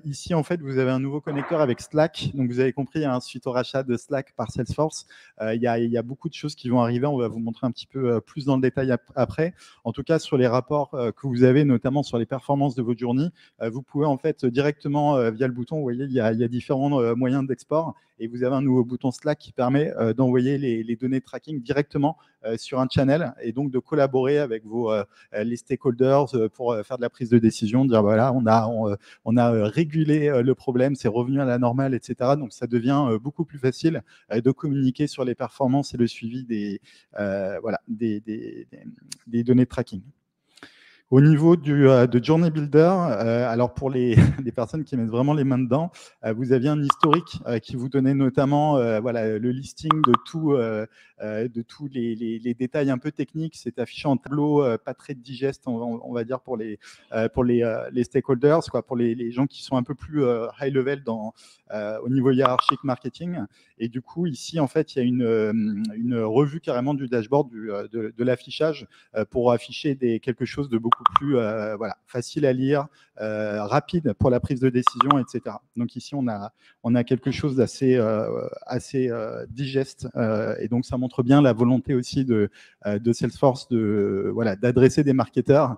Speaker 3: ici, en fait, vous avez un nouveau connecteur avec Slack. Donc, vous avez compris, suite au rachat de Slack par Salesforce, il y a beaucoup de choses qui vont arriver. On va vous montrer un petit peu plus dans le détail après. En tout cas, sur les rapports que vous avez, notamment sur les performances de votre journée, vous pouvez, en fait, directement, via le bouton, vous voyez, il y a différents moyens d'export. Et vous avez un nouveau bouton Slack qui permet d'envoyer les données de tracking directement sur un channel et donc de collaborer avec les stakeholders pour faire de la prise de décision, dire voilà, on a régulé le problème, c'est revenu à la normale, etc. Donc ça devient beaucoup plus facile de communiquer sur les performances et le suivi des données de tracking. Au niveau de Journey Builder, alors pour les personnes qui mettent vraiment les mains dedans, vous aviez un historique qui vous donnait notamment le listing de tous les détails un peu techniques. C'est affiché en tableau, pas très digeste, on va dire, pour les stakeholders, pour les gens qui sont un peu plus high level au niveau hiérarchique marketing. Et du coup, ici, en fait, il y a une revue carrément du dashboard de l'affichage pour afficher quelque chose de beaucoup plus facile à lire, rapide pour la prise de décision, etc. Donc ici, on a quelque chose d'assez digeste, et donc ça montre bien la volonté aussi de Salesforce d'adresser des marketeurs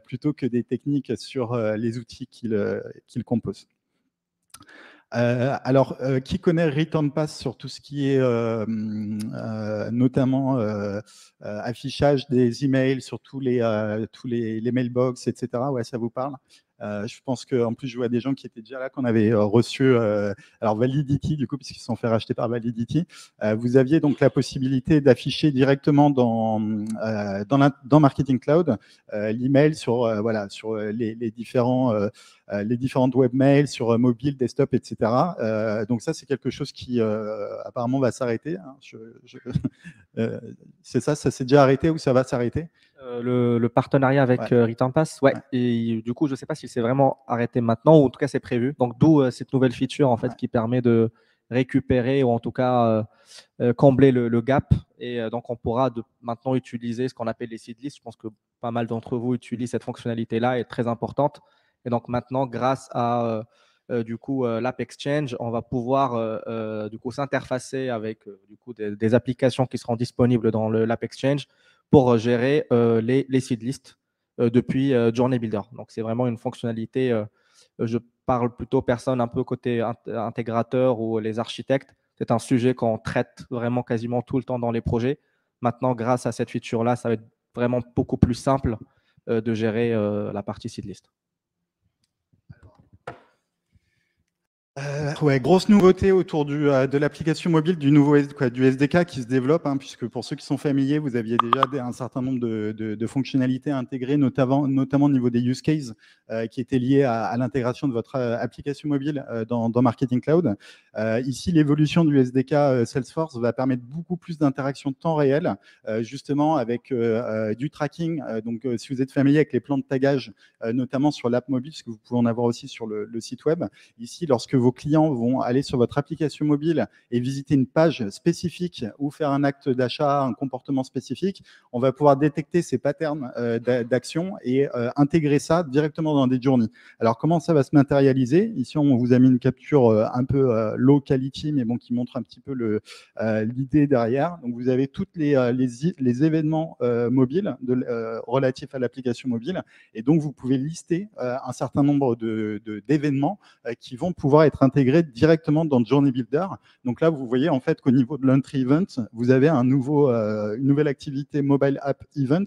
Speaker 3: plutôt que des techniques sur les outils qu'ils composent. Alors, qui connaît Return Pass sur tout ce qui est notamment affichage des emails sur tous les mailbox, etc. Ouais, ça vous parle? Je pense qu'en plus, je vois des gens qui étaient déjà là, qu'on avait reçu. Alors, Validity, du coup, puisqu'ils se sont fait racheter par Validity, vous aviez donc la possibilité d'afficher directement dans Marketing Cloud l'email sur les différentes webmails, sur mobile, desktop, etc. Donc, ça, c'est quelque chose qui apparemment va s'arrêter. C'est ça s'est déjà arrêté ou ça va s'arrêter?
Speaker 6: Le partenariat avec Return Pass, et du coup, je ne sais pas si c'est vraiment arrêté maintenant ou en tout cas c'est prévu. Donc, d'où cette nouvelle feature en fait qui permet de récupérer ou en tout cas combler le gap. Et donc, on pourra maintenant utiliser ce qu'on appelle les seed lists. Je pense que pas mal d'entre vous utilisent cette fonctionnalité-là, est très importante. Et donc, maintenant, grâce à du coup l'App Exchange, on va pouvoir du coup s'interfacer avec du coup des applications qui seront disponibles dans l'App Exchange pour gérer les seed lists depuis Journey Builder. Donc c'est vraiment une fonctionnalité. Je parle plutôt personne un peu côté intégrateur ou les architectes. C'est un sujet qu'on traite vraiment quasiment tout le temps dans les projets. Maintenant, grâce à cette feature-là, ça va être vraiment beaucoup plus simple de gérer la partie seed list.
Speaker 3: Ouais, grosse nouveauté autour de l'application mobile du nouveau du SDK qui se développe, hein, puisque pour ceux qui sont familiers, vous aviez déjà un certain nombre de fonctionnalités intégrées, notamment au niveau des use cases qui étaient liés à l'intégration de votre application mobile dans Marketing Cloud. Ici, l'évolution du SDK Salesforce va permettre beaucoup plus d'interaction de temps réel, justement avec du tracking. Donc, si vous êtes familier avec les plans de tagage, notamment sur l'app mobile, ce que vous pouvez en avoir aussi sur le site web. Ici, lorsque vos clients vont aller sur votre application mobile et visiter une page spécifique ou faire un acte d'achat, un comportement spécifique, on va pouvoir détecter ces patterns d'action et intégrer ça directement dans des journées. Alors, comment ça va se matérialiser? Ici, on vous a mis une capture un peu low quality, mais bon, qui montre un petit peu l'idée derrière. Donc, vous avez tous les événements mobiles relatifs à l'application mobile. Et donc, vous pouvez lister un certain nombre d'événements qui vont pouvoir être intégrés directement dans Journey Builder. Donc là, vous voyez en fait qu'au niveau de l'entry event, vous avez une nouvelle activité mobile app event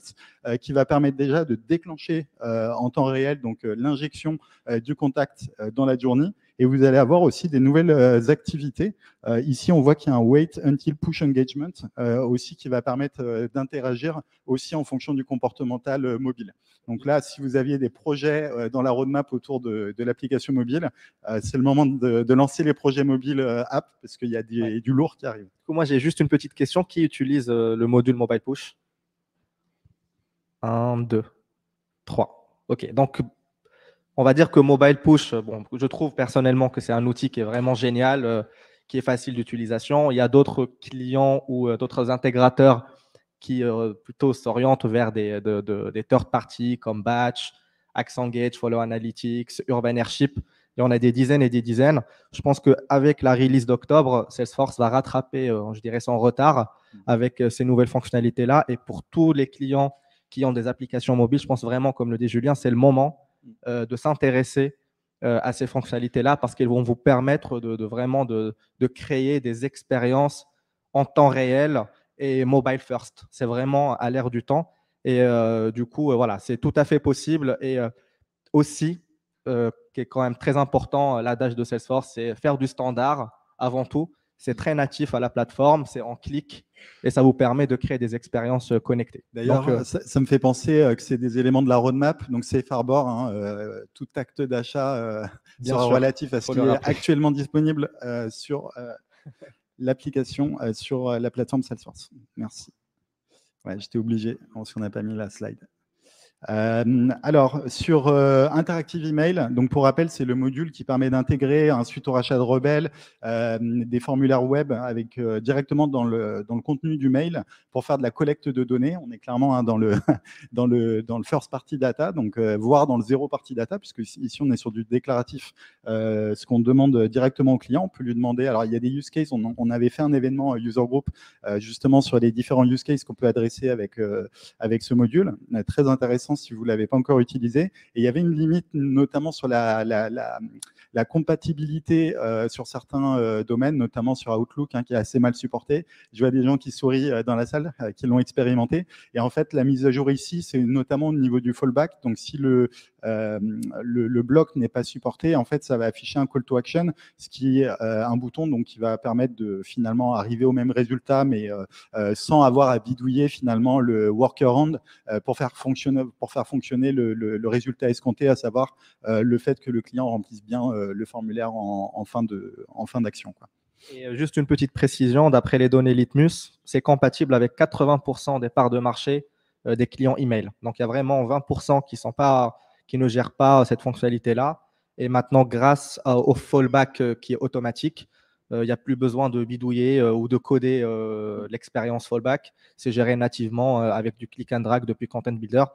Speaker 3: qui va permettre déjà de déclencher en temps réel donc l'injection du contact dans la journée. Et vous allez avoir aussi des nouvelles activités. Ici, on voit qu'il y a un wait until push engagement aussi qui va permettre d'interagir aussi en fonction du comportemental mobile. Donc là, si vous aviez des projets dans la roadmap autour de l'application mobile, c'est le moment de lancer les projets mobiles app parce qu'il y a du lourd qui arrive.
Speaker 6: Moi, j'ai juste une petite question. Qui utilise le module Mobile Push? 1, 2, 3. OK. Donc, on va dire que Mobile Push, bon, je trouve personnellement que c'est un outil qui est vraiment génial, qui est facile d'utilisation. Il y a d'autres clients ou d'autres intégrateurs qui plutôt s'orientent vers des third parties comme Batch, AccentGate, Follow Analytics, Urban Airship. Et on a des dizaines et des dizaines. Je pense qu'avec la release d'octobre, Salesforce va rattraper, je dirais, son retard avec ces nouvelles fonctionnalités-là. Et pour tous les clients qui ont des applications mobiles, je pense vraiment, comme le dit Julien, c'est le moment de s'intéresser à ces fonctionnalités-là parce qu'elles vont vous permettre vraiment de créer des expériences en temps réel et mobile first. C'est vraiment à l'ère du temps. Et du coup, voilà, c'est tout à fait possible. Et aussi, qui est quand même très important, l'adage de Salesforce, c'est faire du standard avant tout. C'est très natif à la plateforme, c'est en clic et ça vous permet de créer des expériences connectées.
Speaker 3: D'ailleurs, ça me fait penser que c'est des éléments de la roadmap, donc Safe Harbor, hein, tout acte d'achat sera relatif à ce qui est actuellement disponible sur l'application, sur la plateforme Salesforce. Merci. Ouais, j'étais obligé, parce qu'on n'a pas mis la slide. Alors, sur Interactive Email, donc pour rappel, c'est le module qui permet d'intégrer un suite au rachat de Rebelle, des formulaires web avec directement dans le contenu du mail pour faire de la collecte de données. On est clairement dans le first party data, donc voire dans le zero party data, puisque ici on est sur du déclaratif. Ce qu'on demande directement au client, on peut lui demander. Alors, il y a des use cases. On avait fait un événement user group justement sur les différents use cases qu'on peut adresser avec ce module. Très intéressant si vous ne l'avez pas encore utilisé. Et il y avait une limite, notamment sur la compatibilité sur certains domaines, notamment sur Outlook, hein, qui est assez mal supporté. Je vois des gens qui sourient dans la salle, qui l'ont expérimenté. Et en fait, la mise à jour ici, c'est notamment au niveau du fallback. Donc, si le bloc n'est pas supporté, en fait, ça va afficher un call to action, ce qui est un bouton donc, qui va permettre de finalement arriver au même résultat, mais sans avoir à bidouiller finalement le workaround pour faire fonctionner le résultat escompté, à savoir le fait que le client remplisse bien le formulaire en fin d'action.
Speaker 6: Et juste une petite précision, d'après les données Litmus, c'est compatible avec 80% des parts de marché des clients email. Donc, il y a vraiment 20% qui ne gèrent pas cette fonctionnalité-là. Et maintenant, grâce au fallback qui est automatique, il n'y a plus besoin de bidouiller ou de coder l'expérience fallback. C'est géré nativement avec du click and drag depuis Content Builder.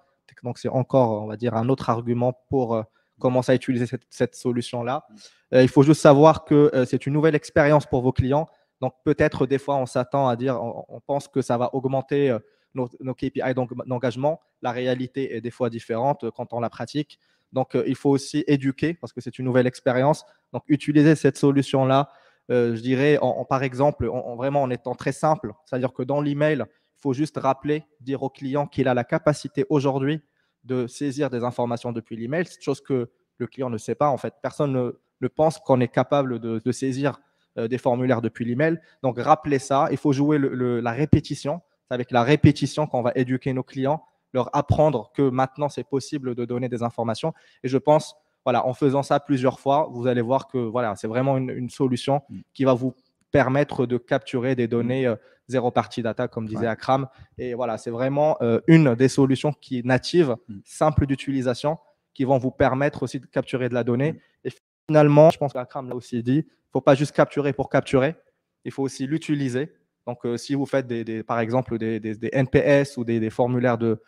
Speaker 6: Donc, c'est encore, on va dire, un autre argument pour commencent à utiliser cette solution-là. Il faut juste savoir que c'est une nouvelle expérience pour vos clients. Donc, peut-être des fois, on s'attend à dire, on pense que ça va augmenter nos KPI d'engagement. La réalité est des fois différente quand on la pratique. Donc, il faut aussi éduquer parce que c'est une nouvelle expérience. Donc, utiliser cette solution-là, je dirais, par exemple, vraiment en étant très simple. C'est-à-dire que dans l'email, il faut juste rappeler, dire au client qu'il a la capacité aujourd'hui de saisir des informations depuis l'email. C'est une chose que le client ne sait pas. En fait, personne ne pense qu'on est capable de saisir des formulaires depuis l'email. Donc, rappelez ça. Il faut jouer la répétition. C'est avec la répétition qu'on va éduquer nos clients, leur apprendre que maintenant, c'est possible de donner des informations. Et je pense, voilà, en faisant ça plusieurs fois, vous allez voir que voilà, c'est vraiment une solution qui va vous permettre de capturer des données zéro party data, comme disait Akram. Et voilà, c'est vraiment une des solutions qui est native, simple d'utilisation, qui vont vous permettre aussi de capturer de la donnée. Et finalement, je pense qu'Akram l'a aussi dit, il ne faut pas juste capturer pour capturer, il faut aussi l'utiliser. Donc, si vous faites par exemple des NPS ou des formulaires de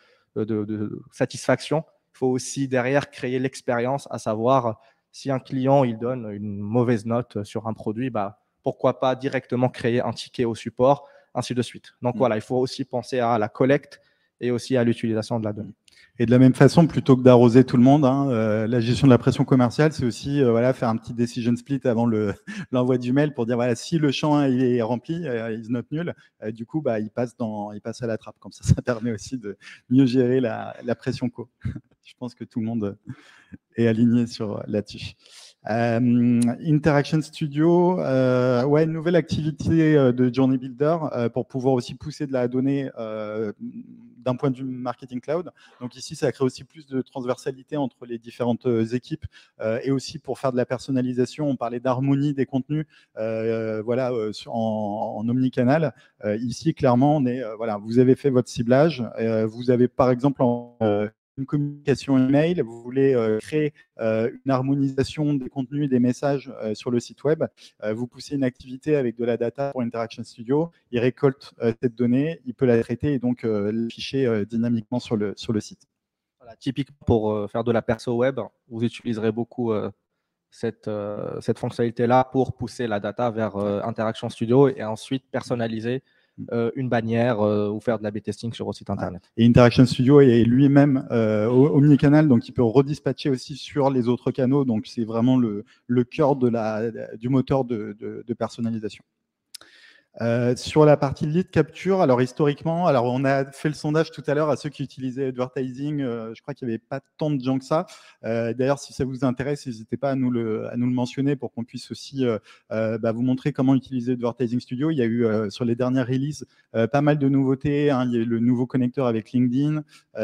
Speaker 6: satisfaction, il faut aussi derrière créer l'expérience, à savoir si un client il donne une mauvaise note sur un produit, bah, pourquoi pas directement créer un ticket au support, ainsi de suite. Donc voilà, il faut aussi penser à la collecte et aussi à l'utilisation de la donnée.
Speaker 3: Et de la même façon, plutôt que d'arroser tout le monde, la gestion de la pression commerciale, c'est aussi voilà, faire un petit decision split avant l'envoi du mail pour dire voilà, si le champ il est rempli, is not nul, du coup, bah, il passe à la trappe. Comme ça permet aussi de mieux gérer la pression co. Je pense que tout le monde est aligné là-dessus. Interaction Studio, une nouvelle activité de Journey Builder pour pouvoir aussi pousser de la donnée d'un point de vue marketing cloud. Donc ici, ça crée aussi plus de transversalité entre les différentes équipes et aussi pour faire de la personnalisation. On parlait d'harmonie des contenus, en omnicanal. Ici, clairement, on est vous avez fait votre ciblage. Vous avez par exemple une communication email, vous voulez créer une harmonisation des contenus et des messages sur le site web, vous poussez une activité avec de la data pour Interaction Studio, il récolte cette donnée, il peut la traiter et donc l'afficher dynamiquement sur le site.
Speaker 6: Voilà, typiquement pour faire de la perso web, vous utiliserez beaucoup cette fonctionnalité-là pour pousser la data vers Interaction Studio et ensuite personnaliser une bannière ou faire de la B-testing sur votre site internet.
Speaker 3: Et Interaction Studio est lui-même omnicanal, donc il peut redispatcher aussi sur les autres canaux. Donc c'est vraiment le cœur du moteur de personnalisation. Sur la partie lead capture, alors historiquement, on a fait le sondage tout à l'heure à ceux qui utilisaient advertising. Je crois qu'il n'y avait pas tant de gens que ça. D'ailleurs, si ça vous intéresse, n'hésitez pas à nous le mentionner pour qu'on puisse aussi vous montrer comment utiliser Advertising Studio. Il y a eu sur les dernières releases pas mal de nouveautés. Il y a eu le nouveau connecteur avec LinkedIn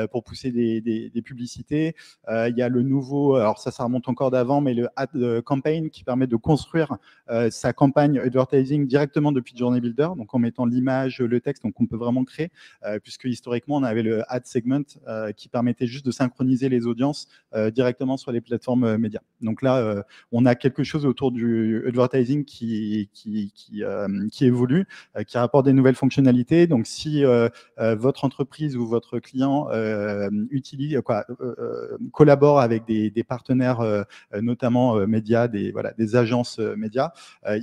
Speaker 3: pour pousser des publicités. Il y a le nouveau, alors ça remonte encore d'avant, mais le Ad Campaign qui permet de construire sa campagne advertising directement depuis Journey Builder, donc en mettant l'image, le texte, donc on peut vraiment créer, puisque historiquement on avait le Ad Segment qui permettait juste de synchroniser les audiences directement sur les plateformes médias. Donc là, on a quelque chose autour du advertising qui évolue, qui rapporte des nouvelles fonctionnalités. Donc si votre entreprise ou votre client collabore avec des partenaires, notamment médias, des agences médias,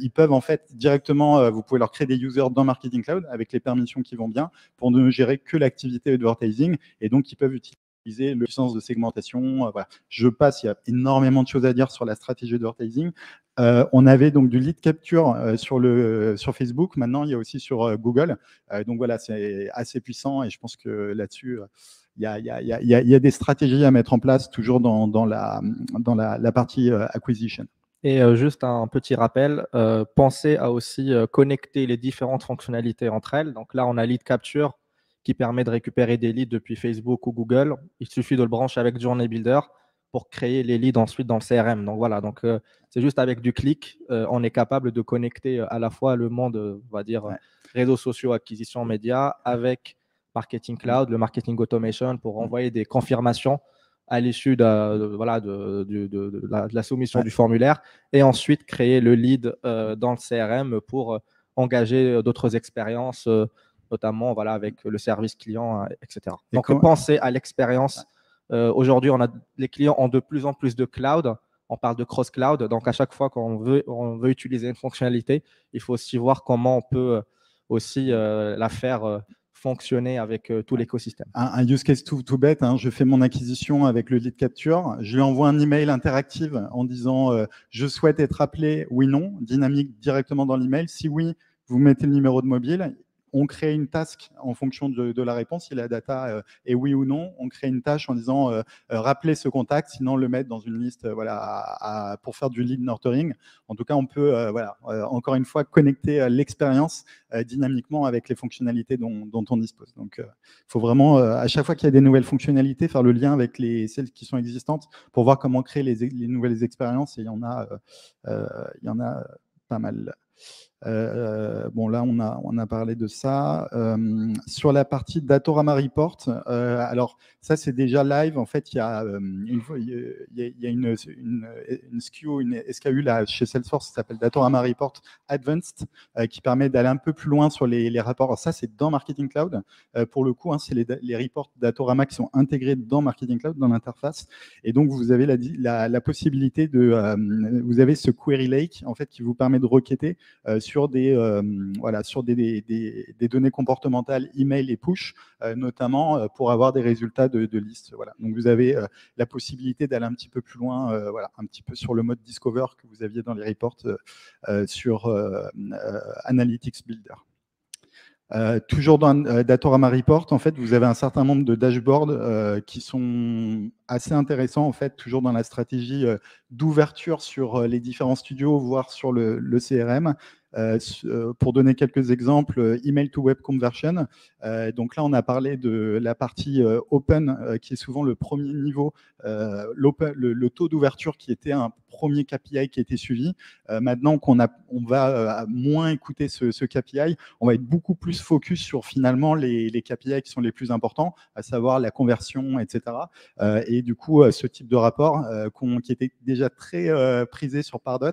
Speaker 3: ils peuvent en fait directement, vous pouvez leur créer des users dans Marketing Cloud avec les permissions qui vont bien pour ne gérer que l'activité advertising et donc ils peuvent utiliser le puissance de segmentation. Voilà. Je passe, il y a énormément de choses à dire sur la stratégie advertising. On avait donc du lead capture sur Facebook. Maintenant, il y a aussi sur Google. Donc voilà, c'est assez puissant et je pense que là-dessus, il y a des stratégies à mettre en place toujours dans la partie acquisition.
Speaker 6: Et juste un petit rappel, pensez à aussi connecter les différentes fonctionnalités entre elles. Donc là, on a lead capture qui permet de récupérer des leads depuis Facebook ou Google. Il suffit de le brancher avec Journey Builder pour créer les leads ensuite dans le CRM. Donc voilà, donc c'est juste avec du clic, on est capable de connecter à la fois le monde, on va dire, réseaux sociaux, acquisition médias, avec Marketing Cloud, le Marketing Automation pour envoyer des confirmations à l'issue de la soumission du formulaire et ensuite créer le lead dans le CRM pour engager d'autres expériences, notamment avec le service client, etc. Donc, pensez à l'expérience Aujourd'hui, les clients ont de plus en plus de cloud. On parle de cross-cloud. Donc, à chaque fois qu'on veut utiliser une fonctionnalité, il faut aussi voir comment on peut aussi la faire fonctionner avec tout l'écosystème.
Speaker 3: Un use case tout bête, hein, je fais mon acquisition avec le lead capture, je lui envoie un email interactif en disant je souhaite être appelé, oui, non, dynamique directement dans l'email. Si oui, vous mettez le numéro de mobile. On crée une task en fonction de la réponse. Si la data est oui ou non, on crée une tâche en disant rappeler ce contact, sinon le mettre dans une liste pour faire du lead nurturing. En tout cas, on peut encore une fois connecter l'expérience dynamiquement avec les fonctionnalités dont on dispose. Donc, il faut vraiment, à chaque fois qu'il y a des nouvelles fonctionnalités, faire le lien avec celles qui sont existantes pour voir comment créer les nouvelles expériences. Et il y en a pas mal. Bon, là, on a parlé de ça. Sur la partie Datorama Report, alors ça, c'est déjà live. En fait, il y a une SKU, une SKU là, chez Salesforce qui s'appelle Datorama Report Advanced, qui permet d'aller un peu plus loin sur les rapports. Alors ça, c'est dans Marketing Cloud. Pour le coup, hein, c'est les reports Datorama qui sont intégrés dans Marketing Cloud, dans l'interface. Et donc, vous avez la possibilité vous avez ce Query Lake, en fait, qui vous permet de requêter sur des données comportementales, email et push, notamment pour avoir des résultats de liste. Voilà. Donc vous avez la possibilité d'aller un petit peu plus loin, un petit peu sur le mode Discover que vous aviez dans les reports sur Analytics Builder. Toujours dans Datorama Report, en fait, vous avez un certain nombre de dashboards qui sont assez intéressants, en fait, toujours dans la stratégie d'ouverture sur les différents studios, voire sur le CRM. Pour donner quelques exemples, email to web conversion. Donc là, on a parlé de la partie open, qui est souvent le premier niveau, le taux d'ouverture qui était un premier KPI qui était suivi. Maintenant qu'on va moins écouter ce KPI, on va être beaucoup plus focus sur finalement les KPI qui sont les plus importants, à savoir la conversion, etc. Et du coup, ce type de rapport qui était déjà très prisé sur Pardot,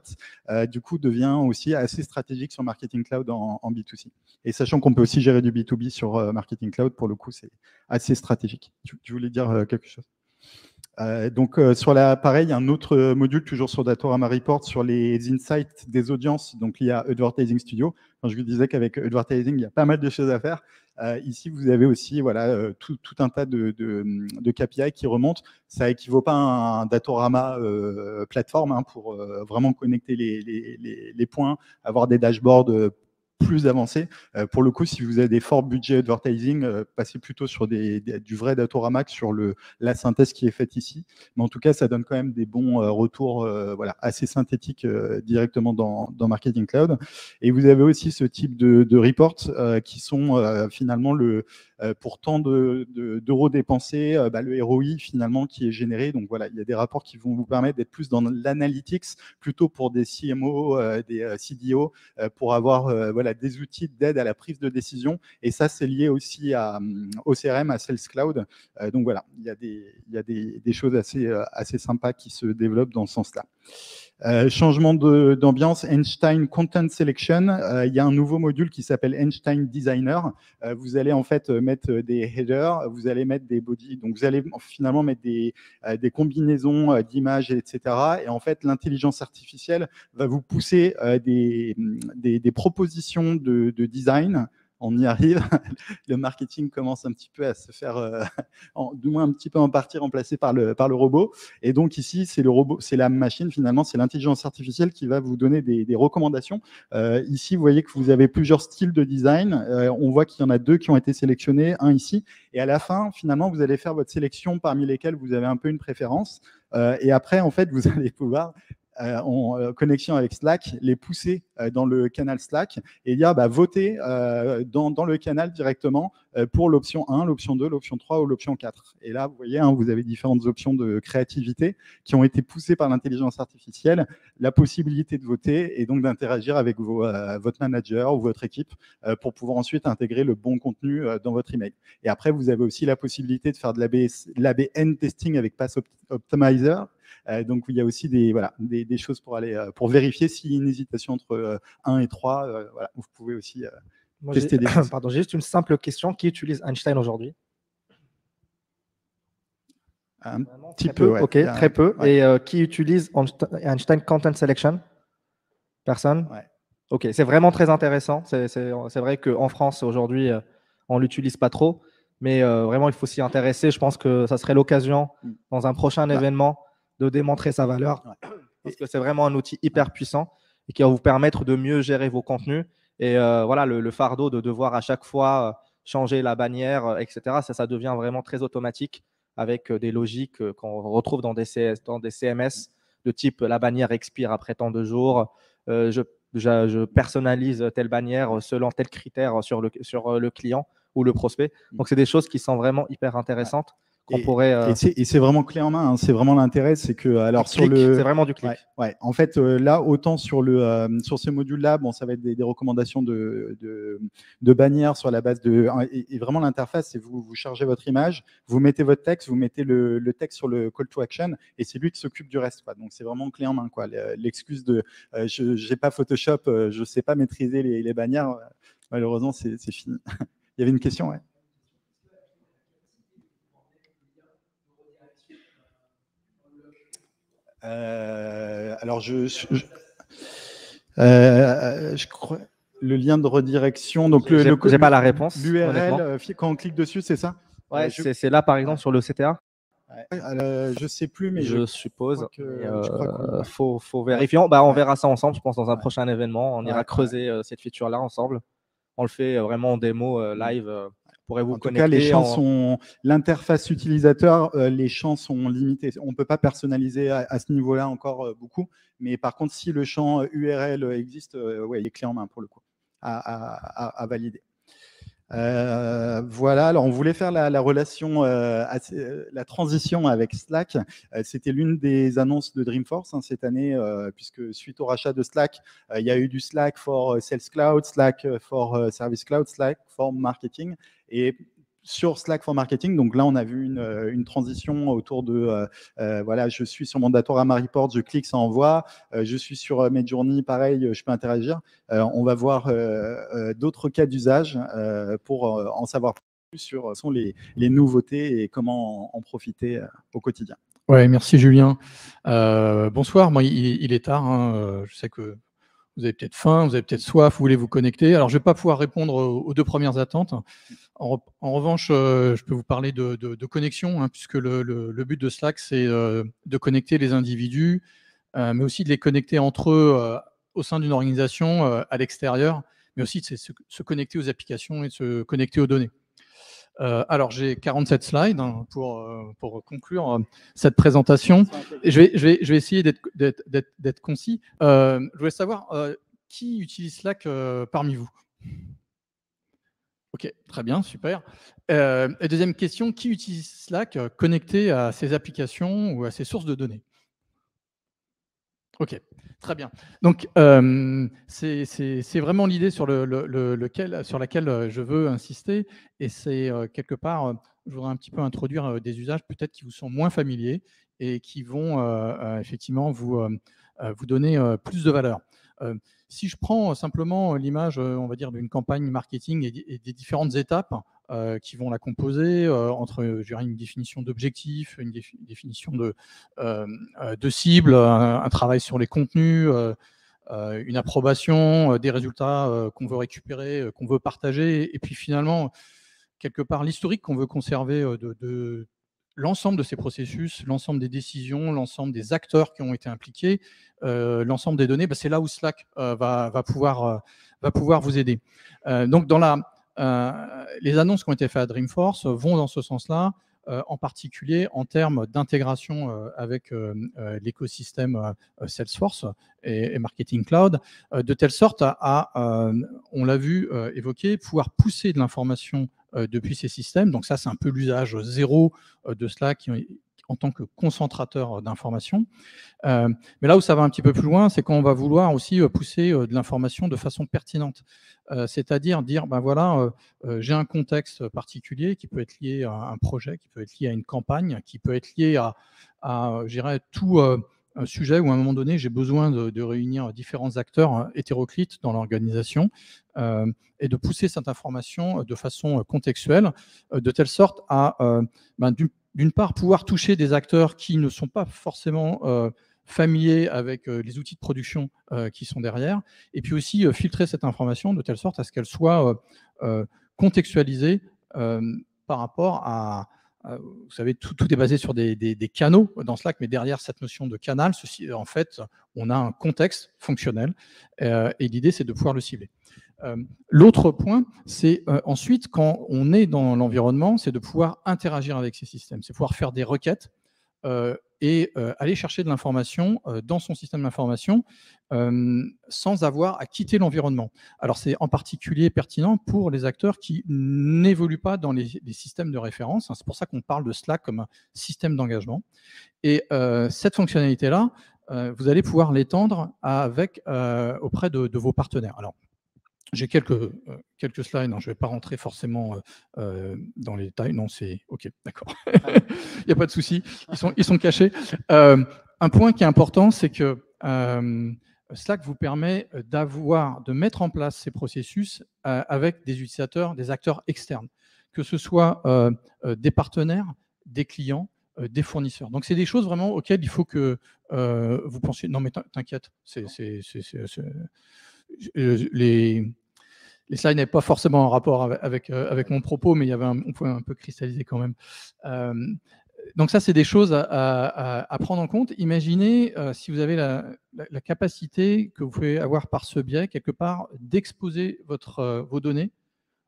Speaker 3: du coup, devient aussi assez stratégique sur Marketing Cloud en B2C. Et sachant qu'on peut aussi gérer du B2B sur Marketing Cloud, pour le coup, c'est assez stratégique. Tu voulais dire quelque chose? Donc, pareil, il y a un autre module, toujours sur Datorama Report, sur les insights des audiences, donc liés à Advertising Studio. Quand je vous disais qu'avec Advertising, il y a pas mal de choses à faire. Ici, vous avez aussi tout un tas de KPI qui remontent. Ça équivaut pas à un Datorama plateforme, hein, pour vraiment connecter les points, avoir des dashboards plus avancé. Pour le coup, si vous avez des forts budgets advertising, passez plutôt sur du vrai Datorama que sur la synthèse qui est faite ici. Mais en tout cas, ça donne quand même des bons retours assez synthétiques directement dans Marketing Cloud. Et vous avez aussi ce type de reports qui sont finalement pour tant d'euros dépensés, le ROI finalement qui est généré. Donc voilà, il y a des rapports qui vont vous permettre d'être plus dans l'analytics, plutôt pour des CMO, des CDO, pour avoir des outils d'aide à la prise de décision. Et ça, c'est lié aussi au CRM, à Sales Cloud. Donc voilà, il y a des choses assez sympas qui se développent dans ce sens-là. Changement d'ambiance, Einstein Content Selection. Il y a un nouveau module qui s'appelle Einstein Designer. Vous allez en fait mettre des headers, vous allez mettre des bodies, donc vous allez finalement mettre des combinaisons d'images, etc. Et en fait, l'intelligence artificielle va vous pousser des propositions de design. On y arrive. Le marketing commence un petit peu à se faire, du moins un petit peu en partie remplacé par le robot. Et donc ici, c'est le robot, c'est la machine finalement, c'est l'intelligence artificielle qui va vous donner des recommandations. Ici, vous voyez que vous avez plusieurs styles de design. On voit qu'il y en a 2 qui ont été sélectionnés, un ici. Et à la fin, finalement, vous allez faire votre sélection parmi lesquelles vous avez un peu une préférence. Et après, en fait, vous allez pouvoir en connexion avec Slack, les pousser dans le canal Slack et dire votez dans le canal directement pour l'option 1, l'option 2, l'option 3 ou l'option 4. Et là, vous voyez, hein, vous avez différentes options de créativité qui ont été poussées par l'intelligence artificielle, la possibilité de voter et donc d'interagir avec votre manager ou votre équipe pour pouvoir ensuite intégrer le bon contenu dans votre email. Et après, vous avez aussi la possibilité de faire de l'AB/N testing avec Pass Optimizer. Donc, il y a aussi des choses pour vérifier s'il y a une hésitation entre 1 et 3. Vous pouvez aussi tester des choses.
Speaker 6: Pardon, j'ai juste une simple question. Qui utilise Einstein aujourd'hui?
Speaker 3: Un
Speaker 6: Vraiment
Speaker 3: petit
Speaker 6: très
Speaker 3: peu,
Speaker 6: peu,
Speaker 3: ouais.
Speaker 6: ok,
Speaker 3: Il y a-
Speaker 6: très peu.
Speaker 3: ouais.
Speaker 6: Et qui utilise Einstein Content Selection? Personne?
Speaker 3: Ouais.
Speaker 6: Ok, c'est vraiment très intéressant. C'est vrai qu'en France, aujourd'hui, on ne l'utilise pas trop, mais vraiment, il faut s'y intéresser. Je pense que ça serait l'occasion, dans un prochain
Speaker 3: Bah.
Speaker 6: événement, de démontrer sa valeur,
Speaker 3: Ouais.
Speaker 6: parce que c'est vraiment un outil hyper puissant et qui va vous permettre de mieux gérer vos contenus. Et voilà, le fardeau de devoir à chaque fois changer la bannière, etc., ça devient vraiment très automatique avec des logiques qu'on retrouve dans des CMS de type la bannière expire après tant de jours, je personnalise telle bannière selon tel critère sur le client ou le prospect. Donc, c'est des choses qui sont vraiment hyper intéressantes qu'on pourrait.
Speaker 3: Et c'est vraiment clé en main, hein. C'est vraiment l'intérêt, c'est que alors
Speaker 6: du clic, c'est vraiment du clic.
Speaker 3: Ouais. En fait, là, autant sur ces modules-là, bon, ça va être des recommandations de bannières sur la base de et vraiment l'interface, c'est vous chargez votre image, vous mettez votre texte, vous mettez le texte sur le call to action, et c'est lui qui s'occupe du reste, quoi. Donc c'est vraiment clé en main, quoi. L'excuse de je n'ai pas Photoshop, je sais pas maîtriser les bannières, malheureusement c'est fini. Il y avait une question, ouais. Alors, je crois le lien de redirection. Donc,
Speaker 6: j'ai pas la réponse.
Speaker 3: L'URL, quand on clique dessus, c'est ça?
Speaker 6: Ouais, c'est là, par exemple, sur le CTA.
Speaker 3: Je sais plus, mais
Speaker 6: je suppose.
Speaker 3: que
Speaker 6: faut vérifier. On verra ça ensemble, je pense, dans un prochain événement. On ira creuser cette feature-là ensemble. On le fait vraiment en démo live. Pourrez-vous
Speaker 3: en tout
Speaker 6: connecter
Speaker 3: cas, les champs sont l'interface utilisateur, les champs sont limités. On ne peut pas personnaliser à ce niveau-là encore beaucoup. Mais par contre, si le champ URL existe, ouais, il est clé en main pour le coup à valider. Voilà, alors on voulait faire la relation, la transition avec Slack. C'était l'une des annonces de Dreamforce cette année, puisque suite au rachat de Slack, il y a eu du Slack for Sales Cloud, Slack for Service Cloud, Slack for Marketing. Et sur Slack for Marketing, donc là, on a vu une transition autour de, voilà, je suis sur mon Datorama Report, je clique, ça envoie. Je suis sur Midjourney, pareil, je peux interagir. On va voir d'autres cas d'usage pour en savoir plus sur sont les nouveautés et comment en profiter au quotidien.
Speaker 8: Ouais, merci Julien. Bonsoir, moi il est tard, hein. Je sais que vous avez peut-être faim, vous avez peut-être soif, vous voulez vous connecter. Alors je ne vais pas pouvoir répondre aux deux premières attentes. En revanche, je peux vous parler de connexion, hein, puisque le but de Slack, c'est de connecter les individus, mais aussi de les connecter entre eux au sein d'une organisation, à l'extérieur, mais aussi de se connecter aux applications et de se connecter aux données. Alors, j'ai 47 slides pour conclure cette présentation. Et je vais essayer d'être concis. Je voulais savoir qui utilise Slack parmi vous? Ok, très bien, super. Et deuxième question, qui utilise Slack connecté à ses applications ou à ses sources de données? Ok, très bien. Donc, c'est vraiment l'idée sur laquelle je veux insister. Et c'est quelque part, je voudrais un petit peu introduire des usages peut-être qui vous sont moins familiers et qui vont effectivement vous donner plus de valeur. Si je prends simplement l'image, on va dire, d'une campagne marketing et des différentes étapes qui vont la composer, entre je dirais, une définition d'objectif, une définition de cible, un travail sur les contenus, une approbation, des résultats qu'on veut récupérer, qu'on veut partager, et puis finalement, quelque part, l'historique qu'on veut conserver de l'ensemble de ces processus, l'ensemble des décisions, l'ensemble des acteurs qui ont été impliqués, l'ensemble des données, c'est là où Slack va pouvoir vous aider. Donc, les annonces qui ont été faites à Dreamforce vont dans ce sens-là, en particulier en termes d'intégration avec l'écosystème Salesforce et Marketing Cloud, de telle sorte on l'a vu évoquer, pouvoir pousser de l'information depuis ces systèmes. Donc ça, c'est un peu l'usage zéro de Slack en tant que concentrateur d'informations. Mais là où ça va un petit peu plus loin, c'est quand on va vouloir aussi pousser de l'information de façon pertinente. C'est-à-dire dire, voilà, j'ai un contexte particulier qui peut être lié à un projet, qui peut être lié à une campagne, qui peut être lié à je dirais, tout un sujet où à un moment donné, j'ai besoin de réunir différents acteurs hétéroclites dans l'organisation et de pousser cette information de façon contextuelle, de telle sorte à d'une part, pouvoir toucher des acteurs qui ne sont pas forcément familiers avec les outils de production qui sont derrière, et puis aussi filtrer cette information de telle sorte à ce qu'elle soit contextualisée par rapport à vous savez, tout est basé sur des canaux dans Slack, mais derrière cette notion de canal, en fait, on a un contexte fonctionnel, et l'idée, c'est de pouvoir le cibler. L'autre point, c'est ensuite, quand on est dans l'environnement, c'est de pouvoir interagir avec ces systèmes, c'est pouvoir faire des requêtes et aller chercher de l'information dans son système d'information sans avoir à quitter l'environnement. Alors, c'est en particulier pertinent pour les acteurs qui n'évoluent pas dans les systèmes de référence. C'est pour ça qu'on parle de Slack comme un système d'engagement. Et cette fonctionnalité-là, vous allez pouvoir l'étendre auprès de vos partenaires. Alors, j'ai quelques slides, je ne vais pas rentrer forcément dans les détails. Non, c'est OK, d'accord. Il n'y a pas de souci, ils sont cachés. Un point qui est important, c'est que Slack vous permet de mettre en place ces processus avec des utilisateurs, des acteurs externes, que ce soit des partenaires, des clients, des fournisseurs. Donc, c'est des choses vraiment auxquelles il faut que vous pensiez. Non, mais t'inquiète, les slides n'avaient pas forcément un rapport avec mon propos, mais il y avait on pouvait un peu cristalliser quand même. Donc ça, c'est des choses à prendre en compte. Imaginez si vous avez la capacité que vous pouvez avoir par ce biais, quelque part, d'exposer vos données,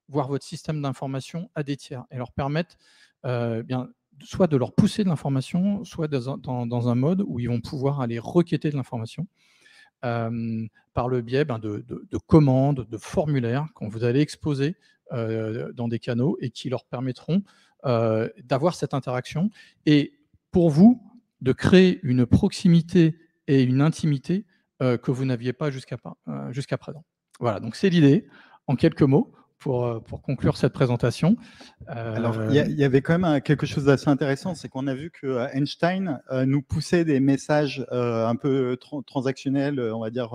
Speaker 8: voire votre système d'information à des tiers, et leur permettre soit de leur pousser de l'information, soit dans un mode où ils vont pouvoir aller requêter de l'information. Par le biais de commandes, de formulaires qu'on vous allez exposer dans des canaux et qui leur permettront d'avoir cette interaction et pour vous de créer une proximité et une intimité que vous n'aviez pas jusqu'à présent. Voilà, donc c'est l'idée en quelques mots pour conclure cette présentation.
Speaker 3: Alors, il y avait quand même quelque chose d'assez intéressant, c'est qu'on a vu que Einstein nous poussait des messages un peu transactionnels, on va dire,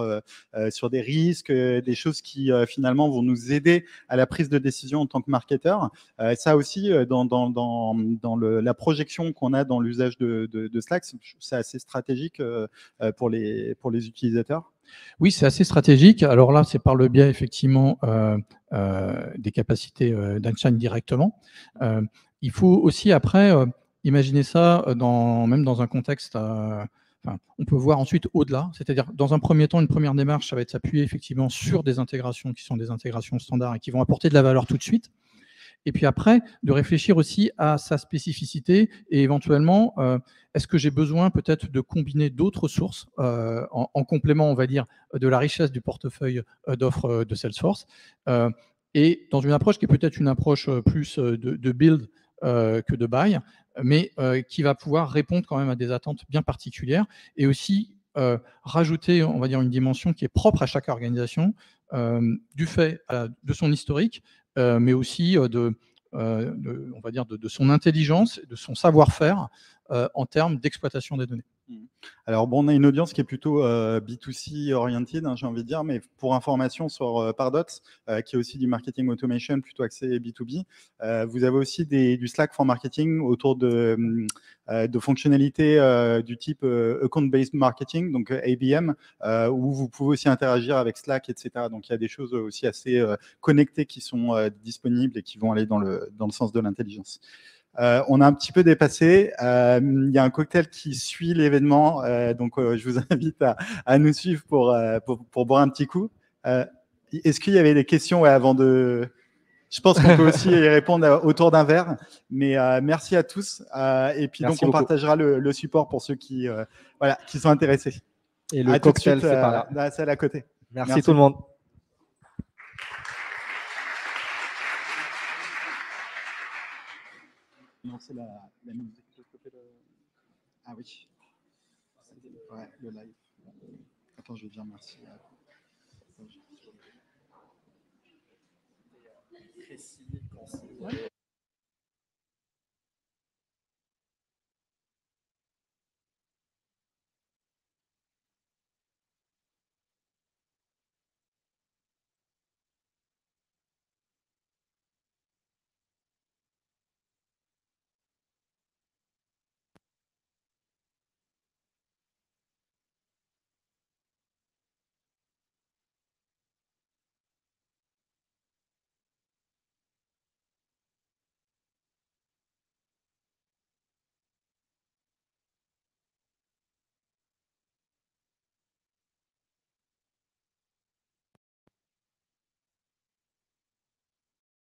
Speaker 3: sur des risques, des choses qui finalement vont nous aider à la prise de décision en tant que marketeur. Ça aussi, dans la projection qu'on a dans l'usage de Slack, c'est assez stratégique pour les utilisateurs.
Speaker 8: Oui, c'est assez stratégique. Alors là, c'est par le biais effectivement des capacités d'Einstein directement. Il faut aussi après imaginer ça même dans un contexte. On peut voir ensuite au-delà, c'est-à-dire dans un premier temps, une première démarche, ça va être s'appuyer effectivement sur des intégrations qui sont des intégrations standards et qui vont apporter de la valeur tout de suite. Et puis après, de réfléchir aussi à sa spécificité et éventuellement, est-ce que j'ai besoin peut-être de combiner d'autres sources en complément, on va dire, de la richesse du portefeuille d'offres de Salesforce et dans une approche qui est peut-être une approche plus de build que de buy, mais qui va pouvoir répondre quand même à des attentes bien particulières et aussi rajouter, on va dire, une dimension qui est propre à chaque organisation du fait de son historique, mais aussi on va dire de son intelligence, de son savoir-faire en termes d'exploitation des données.
Speaker 3: Alors bon, on a une audience qui est plutôt B2C oriented, j'ai envie de dire, mais pour information sur Pardot, qui est aussi du marketing automation plutôt axé B2B, vous avez aussi du Slack for marketing autour de fonctionnalités du type account-based marketing, donc ABM, où vous pouvez aussi interagir avec Slack, etc. Donc il y a des choses aussi assez connectées qui sont disponibles et qui vont aller dans le sens de l'intelligence. On a un petit peu dépassé. Il y a un cocktail qui suit l'événement, donc je vous invite à nous suivre pour boire un petit coup. Est-ce qu'il y avait des questions avant de... Je pense qu'on peut aussi y répondre autour d'un verre, mais merci à tous. Et puis
Speaker 6: Merci
Speaker 3: donc on
Speaker 6: beaucoup.
Speaker 3: partagera le support pour ceux qui sont intéressés.
Speaker 6: Et le cocktail, c'est par là.
Speaker 3: Dans la salle à côté.
Speaker 6: Merci tout le monde.
Speaker 3: Non, c'est la musique. Ah oui. Ouais, le live. Attends, je vais dire merci. Précis, concis.